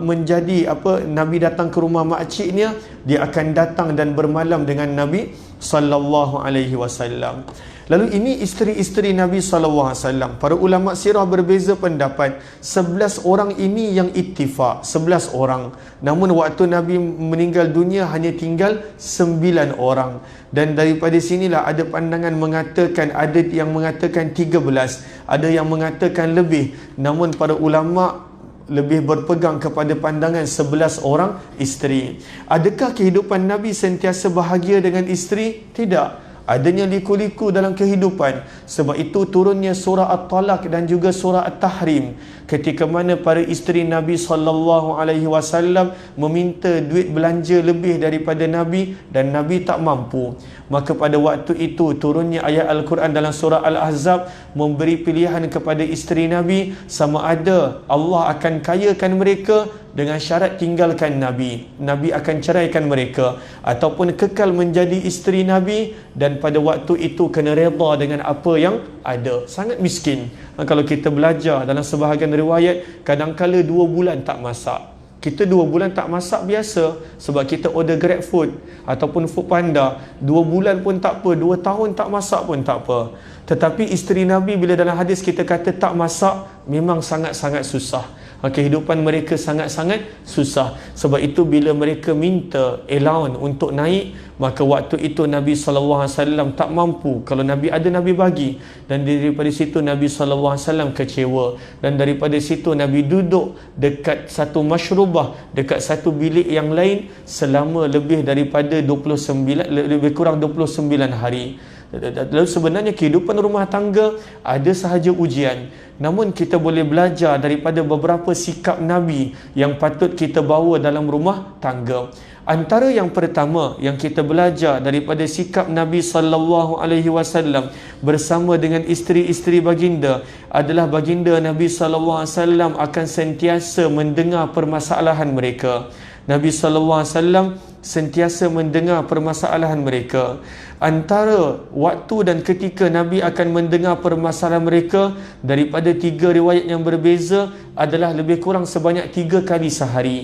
menjadi Nabi datang ke rumah makciknya, dia akan datang dan bermalam dengan Nabi sallallahu alaihi wasallam. Lalu ini isteri-isteri Nabi sallallahu alaihi wasallam. Para ulama sirah berbeza pendapat. 11 orang ini yang ittifaq, 11 orang. Namun waktu Nabi meninggal dunia hanya tinggal 9 orang. Dan daripada sinilah ada pandangan mengatakan, ada yang mengatakan 13, ada yang mengatakan lebih. Namun para ulama lebih berpegang kepada pandangan 11 orang isteri. Adakah kehidupan Nabi sentiasa bahagia dengan isteri? Tidak. Adanya liku-liku dalam kehidupan. Sebab itu turunnya surah At-Talaq dan juga surah At-Tahrim, ketika mana para isteri Nabi sallallahu alaihi wasallam meminta duit belanja lebih daripada Nabi dan Nabi tak mampu. Maka pada waktu itu turunnya ayat Al-Quran dalam surah Al-Ahzab, memberi pilihan kepada isteri Nabi, sama ada Allah akan kayakan mereka dengan syarat tinggalkan Nabi, Nabi akan ceraikan mereka, ataupun kekal menjadi isteri Nabi dan pada waktu itu kena redha dengan apa yang ada. Sangat miskin. Kalau kita belajar dalam sebahagian riwayat, kadang-kala 2 bulan tak masak. Kita 2 bulan tak masak biasa, sebab kita order Grab Food ataupun Food Panda. 2 bulan pun tak apa, 2 tahun tak masak pun tak apa. Tetapi isteri Nabi, bila dalam hadis kita kata tak masak, memang sangat-sangat susah. Kehidupan mereka sangat-sangat susah. Sebab itu bila mereka minta allowance untuk naik, maka waktu itu Nabi SAW tak mampu. Kalau Nabi ada, Nabi bagi. Dan daripada situ Nabi SAW kecewa. Dan daripada situ Nabi duduk dekat satu masyrubah, dekat satu bilik yang lain selama lebih daripada 29, lebih kurang 29 hari. Lalu sebenarnya kehidupan rumah tangga ada sahaja ujian. Namun kita boleh belajar daripada beberapa sikap Nabi yang patut kita bawa dalam rumah tangga. Antara yang pertama yang kita belajar daripada sikap Nabi sallallahu alaihi wasallam bersama dengan isteri-isteri baginda adalah baginda Nabi sallallahu alaihi wasallam akan sentiasa mendengar permasalahan mereka. Nabi sallallahu alaihi wasallam sentiasa mendengar permasalahan mereka. Antara waktu dan ketika Nabi akan mendengar permasalahan mereka daripada 3 riwayat yang berbeza adalah lebih kurang sebanyak 3 kali sehari.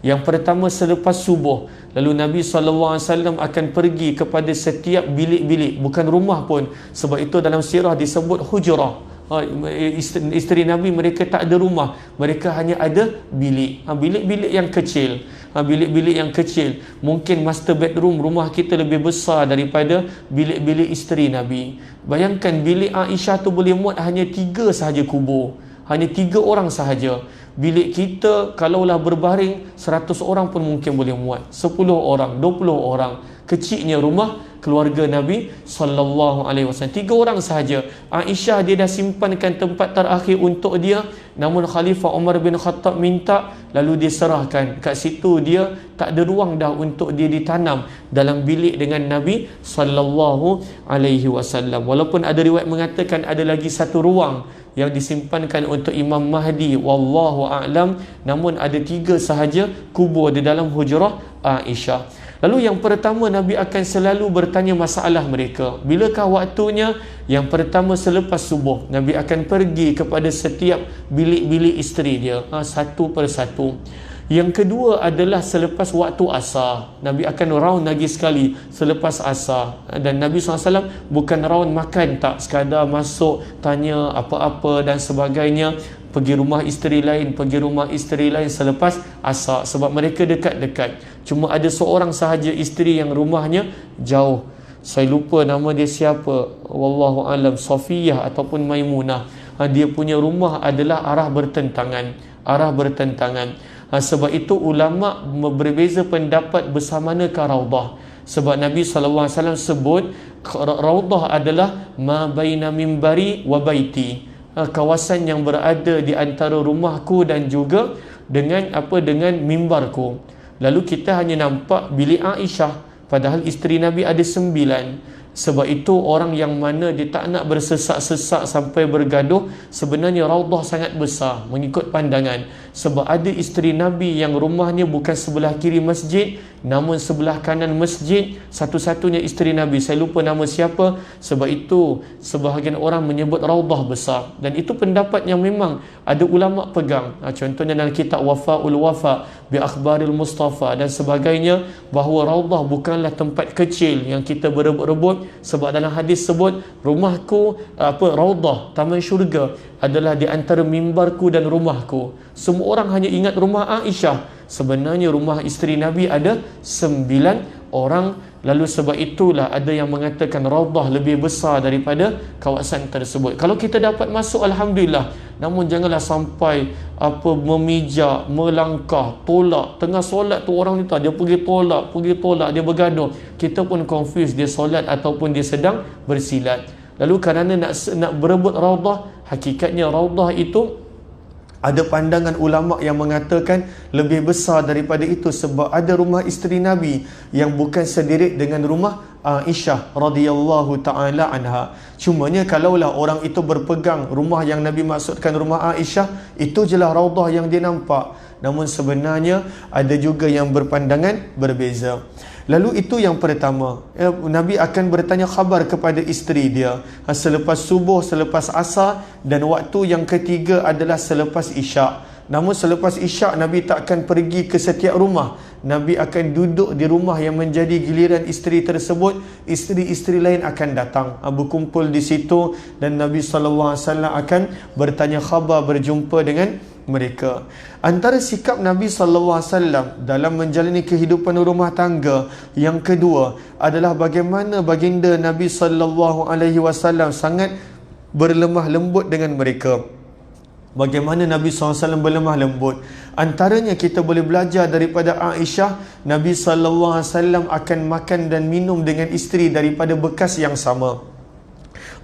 Yang pertama selepas subuh, lalu Nabi SAW akan pergi kepada setiap bilik-bilik, bukan rumah pun, sebab itu dalam sirah disebut hujrah. Isteri Nabi mereka tak ada rumah, mereka hanya ada bilik, bilik-bilik yang kecil. Bilik-bilik yang kecil, mungkin master bedroom rumah kita lebih besar daripada bilik-bilik isteri Nabi. Bayangkan bilik Aisyah tu boleh muat hanya 3 sahaja kubur, hanya 3 orang sahaja. Bilik kita kalaulah berbaring 100 orang pun mungkin boleh muat, 10 orang, 20 orang. Kecilnya rumah keluarga Nabi sallallahu alaihi wasallam, 3 orang sahaja. Aisyah dia dah simpankan tempat terakhir untuk dia, namun Khalifah Umar bin Khattab minta, lalu dia serahkan. Kat situ dia tak ada ruang dah untuk dia ditanam dalam bilik dengan Nabi sallallahu alaihi wasallam. Walaupun ada riwayat mengatakan ada lagi satu ruang yang disimpankan untuk Imam Mahdi, wallahu a'lam, namun ada 3 sahaja kubur di dalam hujrah Aisyah. Lalu yang pertama Nabi akan selalu bertanya masalah mereka. Bilakah waktunya? Yang pertama selepas subuh, Nabi akan pergi kepada setiap bilik-bilik isteri dia, satu persatu. Yang kedua adalah selepas waktu asar, Nabi akan round lagi sekali selepas asar. Dan Nabi SAW bukan round makan, tak sekadar masuk tanya apa-apa dan sebagainya, pergi rumah isteri lain, pergi rumah isteri lain selepas asar, sebab mereka dekat-dekat. Cuma ada seorang sahaja isteri yang rumahnya jauh, saya lupa nama dia siapa, wallahu alam, Safiyah ataupun Maimunah. Dia punya rumah adalah arah bertentangan. Sebab itu ulama berbeza pendapat bersamanakah raudah. Sebab Nabi SAW sebut Raudhah adalah ma baina mimbari wa baiti, kawasan yang berada di antara rumahku dan juga dengan mimbarku. Lalu kita hanya nampak bilik Aisyah, padahal isteri Nabi ada 9. Sebab itu orang yang mana dia tak nak bersesak-sesak sampai bergaduh, sebenarnya Raudhah sangat besar mengikut pandangan. Sebab ada isteri Nabi yang rumahnya bukan sebelah kiri masjid, namun sebelah kanan masjid, satu-satunya isteri Nabi. Saya lupa nama siapa. Sebab itu sebahagian orang menyebut Raudhah besar, dan itu pendapat yang memang ada ulama pegang. Contohnya dalam kitab Wafaul Wafa bi Akhbaril Mustafa dan sebagainya, bahawa Raudhah bukanlah tempat kecil yang kita berebut-rebut. Sebab dalam hadis sebut, rumahku Raudhah, taman syurga, adalah di antara mimbarku dan rumahku. Semua orang hanya ingat rumah Aisyah, sebenarnya rumah isteri Nabi ada 9 orang. Lalu sebab itulah ada yang mengatakan Raudhah lebih besar daripada kawasan tersebut. Kalau kita dapat masuk, alhamdulillah. Namun janganlah sampai memijak, melangkah, tolak. Tengah solat tu orang ni dia pergi tolak, dia bergaduh. Kita pun confused, dia solat ataupun dia sedang bersilat. Lalu kerana nak berebut Raudhah, hakikatnya Raudhah itu ada pandangan ulama yang mengatakan lebih besar daripada itu, sebab ada rumah isteri Nabi yang bukan sedirik dengan rumah Aisyah radhiyallahu taala anha. Cumanya kalaulah orang itu berpegang rumah yang Nabi maksudkan rumah Aisyah, itu jelah Raudhah yang dia nampak. Namun sebenarnya ada juga yang berpandangan berbeza. Lalu itu yang pertama, Nabi akan bertanya khabar kepada isteri dia selepas subuh, selepas asar, dan waktu yang ketiga adalah selepas isyak. Namun selepas isyak Nabi tak akan pergi ke setiap rumah. Nabi akan duduk di rumah yang menjadi giliran isteri tersebut. Isteri-isteri lain akan datang berkumpul di situ, dan Nabi SAW akan bertanya khabar, berjumpa dengan mereka. Antara sikap Nabi SAW dalam menjalani kehidupan rumah tangga yang kedua adalah bagaimana baginda Nabi SAW sangat berlemah lembut dengan mereka. Bagaimana Nabi SAW berlemah lembut? Antaranya kita boleh belajar daripada Aisyah, Nabi SAW akan makan dan minum dengan isteri daripada bekas yang sama.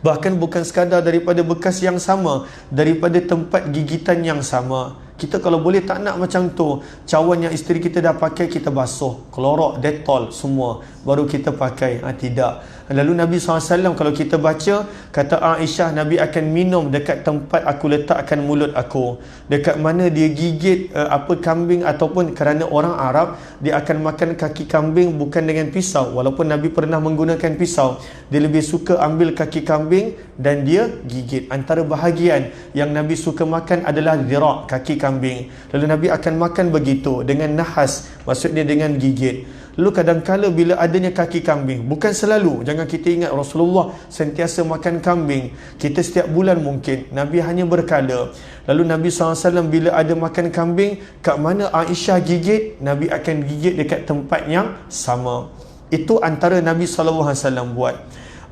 Bahkan bukan sekadar daripada bekas yang sama, daripada tempat gigitan yang sama. Kita kalau boleh tak nak macam tu, cawan yang isteri kita dah pakai kita basuh, Clorox, Dettol semua, baru kita pakai. Tidak. Lalu Nabi SAW kalau kita baca, kata Aisyah, Nabi akan minum dekat tempat aku letakkan mulut aku. Dekat mana dia gigit kambing, ataupun kerana orang Arab dia akan makan kaki kambing bukan dengan pisau. Walaupun Nabi pernah menggunakan pisau, dia lebih suka ambil kaki kambing dan dia gigit. Antara bahagian yang Nabi suka makan adalah dhirak, kaki kambing. Lalu Nabi akan makan begitu dengan nahas, maksudnya dengan gigit. Lalu kadang-kala bila adanya kaki kambing, bukan selalu, jangan kita ingat Rasulullah sentiasa makan kambing. Kita setiap bulan mungkin, Nabi hanya berkala. Lalu Nabi SAW bila ada makan kambing, kat mana Aisyah gigit, Nabi akan gigit dekat tempat yang sama. Itu antara Nabi SAW buat.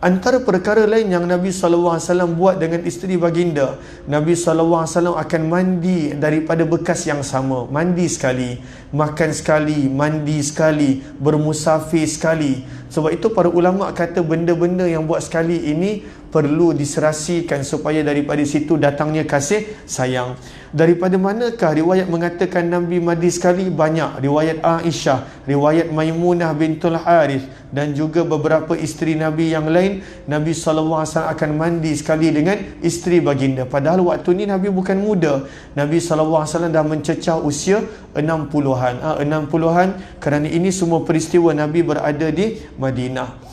Antara perkara lain yang Nabi SAW buat dengan isteri baginda, Nabi SAW akan mandi daripada bekas yang sama. Mandi sekali, makan sekali, mandi sekali, bermusafir sekali. Sebab itu para ulama kata benda-benda yang buat sekali ini perlu diserasikan supaya daripada situ datangnya kasih sayang. Daripada manakah riwayat mengatakan Nabi mandi sekali? Banyak. Riwayat Aisyah, riwayat Maimunah bintul Harith, dan juga beberapa isteri Nabi yang lain, Nabi SAW akan mandi sekali dengan isteri baginda. Padahal waktu ni Nabi bukan muda. Nabi SAW dah mencecah usia 60-an. 60-an, kerana ini semua peristiwa Nabi berada di Madinah.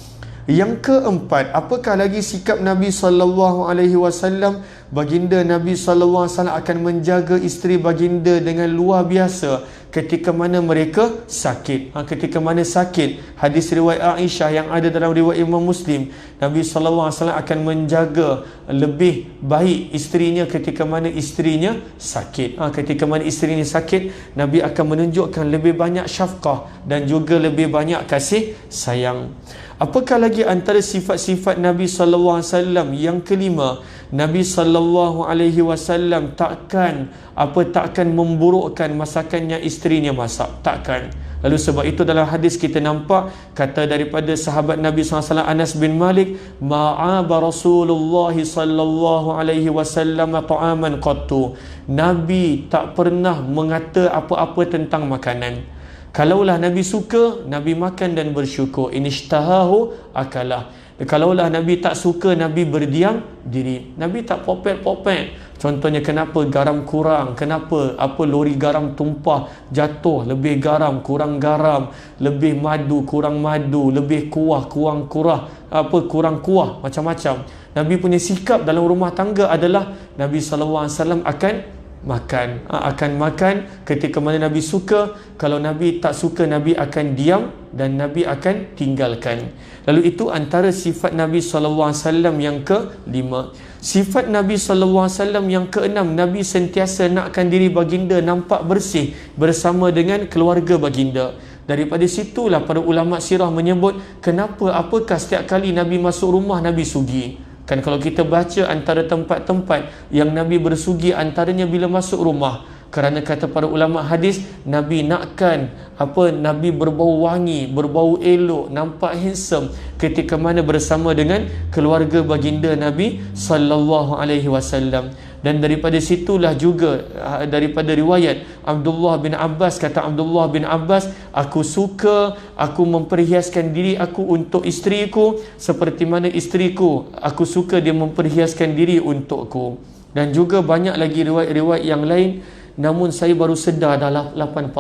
Yang keempat, apakah lagi sikap Nabi SAW? Baginda Nabi SAW akan menjaga isteri baginda dengan luar biasa ketika mana mereka sakit. Ketika mana sakit, hadis riwayat Aisyah yang ada dalam riwayat Imam Muslim, Nabi SAW akan menjaga lebih baik isterinya ketika mana isterinya sakit. Ketika mana isterinya sakit, Nabi akan menunjukkan lebih banyak syafqah dan juga lebih banyak kasih sayang. Apakah lagi antara sifat-sifat Nabi SAW? Yang kelima, Nabi SAW takkan memburukkan masakan yang isterinya masak. Takkan. Lalu sebab itu dalam hadis kita nampak kata daripada sahabat Nabi SAW Anas bin Malik, ma'aba Rasulullah sallallahu alaihi wasallam ta'aman qattu. Nabi tak pernah mengata apa-apa tentang makanan. Kalaulah Nabi suka, Nabi makan dan bersyukur. Inishtahahu akalah. Kalaulah Nabi tak suka, Nabi berdiam diri. Nabi tak popet-popet. Contohnya kenapa garam kurang, kenapa lori garam tumpah jatuh, lebih garam kurang garam, lebih madu kurang madu, lebih kuah kurang kurang kuah, macam-macam. Nabi punya sikap dalam rumah tangga adalah Nabi SAW akan makan ketika mana Nabi suka. Kalau Nabi tak suka, Nabi akan diam dan Nabi akan tinggalkan. Lalu itu antara sifat Nabi SAW yang kelima. Sifat Nabi SAW yang keenam, Nabi sentiasa nakkan diri baginda nampak bersih bersama dengan keluarga baginda. Daripada situlah para ulama sirah menyebut apakah setiap kali Nabi masuk rumah Nabi sugi. Kan kalau kita baca antara tempat-tempat yang Nabi bersugi antaranya bila masuk rumah. Kerana kata para ulama hadis, Nabi nakkan Nabi berbau wangi, berbau elok, nampak handsome ketika mana bersama dengan keluarga baginda Nabi sallallahu alaihi wasallam. Dan daripada situlah juga daripada riwayat Abdullah bin Abbas, kata Abdullah bin Abbas, aku memperhiaskan diri aku untuk isteriku seperti mana isteriku aku suka dia memperhiaskan diri untukku. Dan juga banyak lagi riwayat-riwayat yang lain, namun saya baru sedar dah 8.40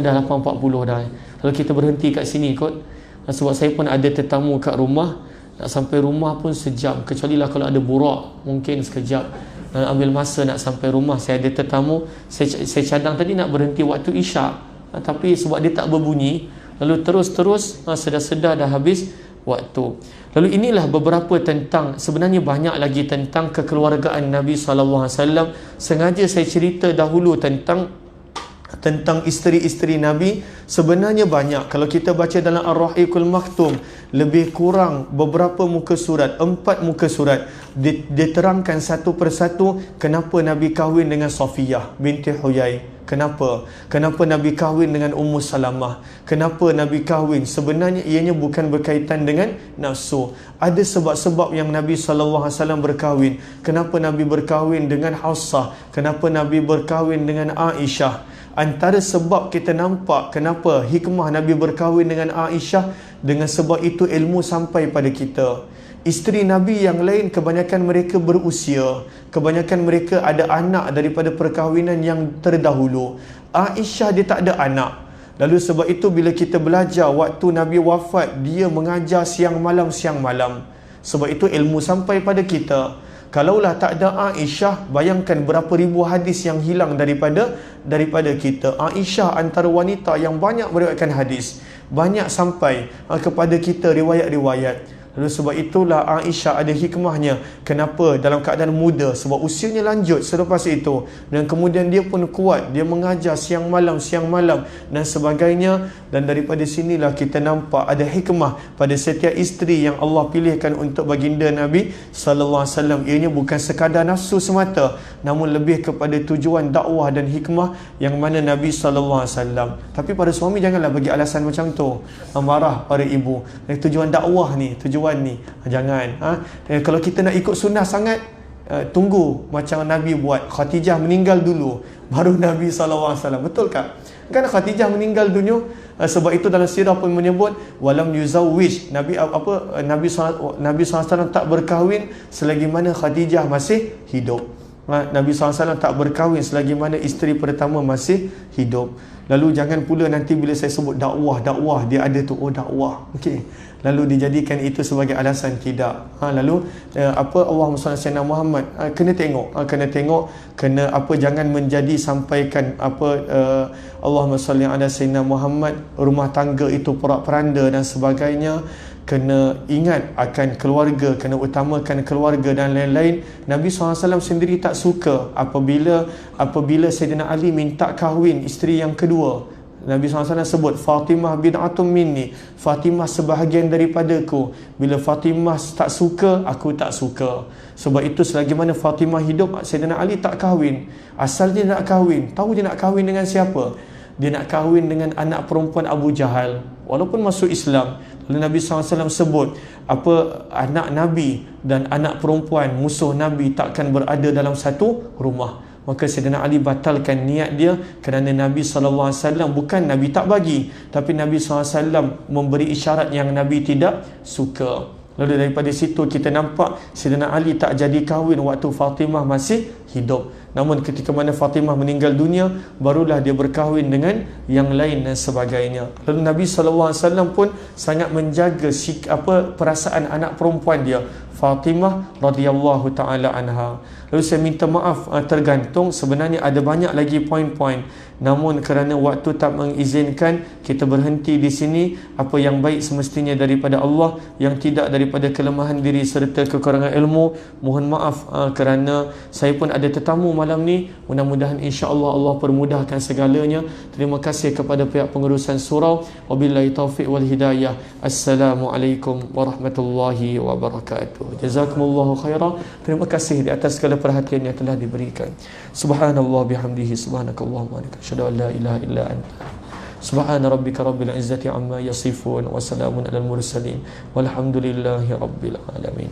dah. Kalau kita berhenti kat sini kot, sebab saya pun ada tetamu kat rumah, nak sampai rumah pun sejam, kecuali lah kalau ada borak mungkin sekejap, ambil masa nak sampai rumah. Saya ada tetamu, saya cadang tadi nak berhenti waktu isyak, tapi sebab dia tak berbunyi, lalu terus sedar-sedar dah habis waktu. Lalu inilah beberapa tentang, sebenarnya banyak lagi tentang kekeluargaan Nabi SAW. Sengaja saya cerita dahulu tentang isteri-isteri Nabi. Sebenarnya banyak. Kalau kita baca dalam Ar-Rahiqul Maktum, lebih kurang beberapa muka surat, 4 muka surat, diterangkan satu persatu kenapa Nabi kahwin dengan Safiyah binti Huyai. Kenapa Nabi kahwin dengan Ummu Salamah? Kenapa Nabi kahwin? Sebenarnya ianya bukan berkaitan dengan nafsu. Ada sebab-sebab yang Nabi SAW berkahwin. Kenapa Nabi berkahwin dengan Hafsah? Kenapa Nabi berkahwin dengan Aisyah? Antara sebab kita nampak kenapa hikmah Nabi berkahwin dengan Aisyah, dengan sebab itu ilmu sampai pada kita. Isteri Nabi yang lain kebanyakan mereka berusia, kebanyakan mereka ada anak daripada perkahwinan yang terdahulu. Aisyah dia tak ada anak. Lalu sebab itu bila kita belajar waktu Nabi wafat, dia mengajar siang malam. Sebab itu ilmu sampai pada kita. Kalaulah tak ada Aisyah, bayangkan berapa ribu hadis yang hilang daripada kita. Aisyah antara wanita yang banyak meriwayatkan hadis, banyak sampai kepada kita riwayat-riwayat. Lalu sebab itulah Aisyah ada hikmahnya. Kenapa? Dalam keadaan muda, sebab usianya lanjut selepas itu, dan kemudian dia pun kuat, dia mengajar siang malam dan sebagainya. Dan daripada sinilah kita nampak ada hikmah pada setiap isteri yang Allah pilihkan untuk baginda Nabi sallallahu alaihi wasallam. Ianya bukan sekadar nafsu semata, namun lebih kepada tujuan dakwah dan hikmah yang mana Nabi sallallahu alaihi wasallam. Tapi para suami janganlah bagi alasan macam tu, marah para ibu. Tujuan dakwah ni, jangan. Kalau kita nak ikut sunnah sangat, tunggu macam Nabi buat. Khadijah meninggal dulu baru Nabi SAW. Betul tak? Kan Khadijah meninggal dunia. Sebab itu dalam sirah pun menyebut walam yuzawwij, Nabi SAW tak berkahwin selagi mana Khadijah masih hidup. Nabi SAW tak berkahwin selagi mana isteri pertama masih hidup. Lalu jangan pula nanti bila saya sebut dakwah dia ada tu, dakwah, okey, lalu dijadikan itu sebagai alasan. Tidak. Lalu Allahumma salli ala sayyidina Muhammad, kena tengok jangan menjadi sampaikan Allahumma salli ala sayyidina Muhammad, rumah tangga itu porak-peranda dan sebagainya. Kena ingat akan keluarga, kena utamakan keluarga dan lain-lain. Nabi SAW sendiri tak suka apabila Sayyidina Ali minta kahwin isteri yang kedua. Nabi SAW sebut Fatimah bid'atum minni, Fatimah sebahagian daripadaku. Bila Fatimah tak suka, aku tak suka. Sebab itu selagi mana Fatimah hidup, Sayyidina Ali tak kahwin. Asal dia nak kahwin, tahu dia nak kahwin dengan siapa? dia nak kahwin dengan anak perempuan Abu Jahal walaupun masuk Islam. Lalu Nabi SAW sebut apa, anak Nabi dan anak perempuan musuh Nabi takkan berada dalam satu rumah. Maka Sayyidina Ali batalkan niat dia kerana Nabi SAW bukan Nabi tak bagi, tapi Nabi SAW memberi isyarat yang Nabi tidak suka. Lalu daripada situ kita nampak Sayyidina Ali tak jadi kahwin waktu Fatimah masih hidup. Namun ketika mana Fatimah meninggal dunia, barulah dia berkahwin dengan yang lain dan sebagainya. Lalu Nabi SAW pun sangat menjaga perasaan anak perempuan dia, Fatimah radhiyallahu taala anha. Lalu saya minta maaf, tergantung, sebenarnya ada banyak lagi poin-poin, namun kerana waktu tak mengizinkan, kita berhenti di sini. Apa yang baik semestinya daripada Allah, yang tidak daripada kelemahan diri serta kekurangan ilmu. Mohon maaf kerana saya pun ada tetamu malam ni. Mudah-mudahan insya-Allah Allah permudahkan segalanya. Terima kasih kepada pihak pengurusan surau. Wabillahi taufiq wal hidayah. Assalamualaikum warahmatullahi wabarakatuh. Jazakumullahu khairah. Terima kasih di atas segala perhatian yang telah diberikan. Subhanallah bihamdihi, subhanakallahumma wa bihamdika, asyhadu an la ilaha illa anta, subhana rabbika rabbil izzati amma yasifun, wa salamun alal mursalin, walhamdulillahi rabbil alamin.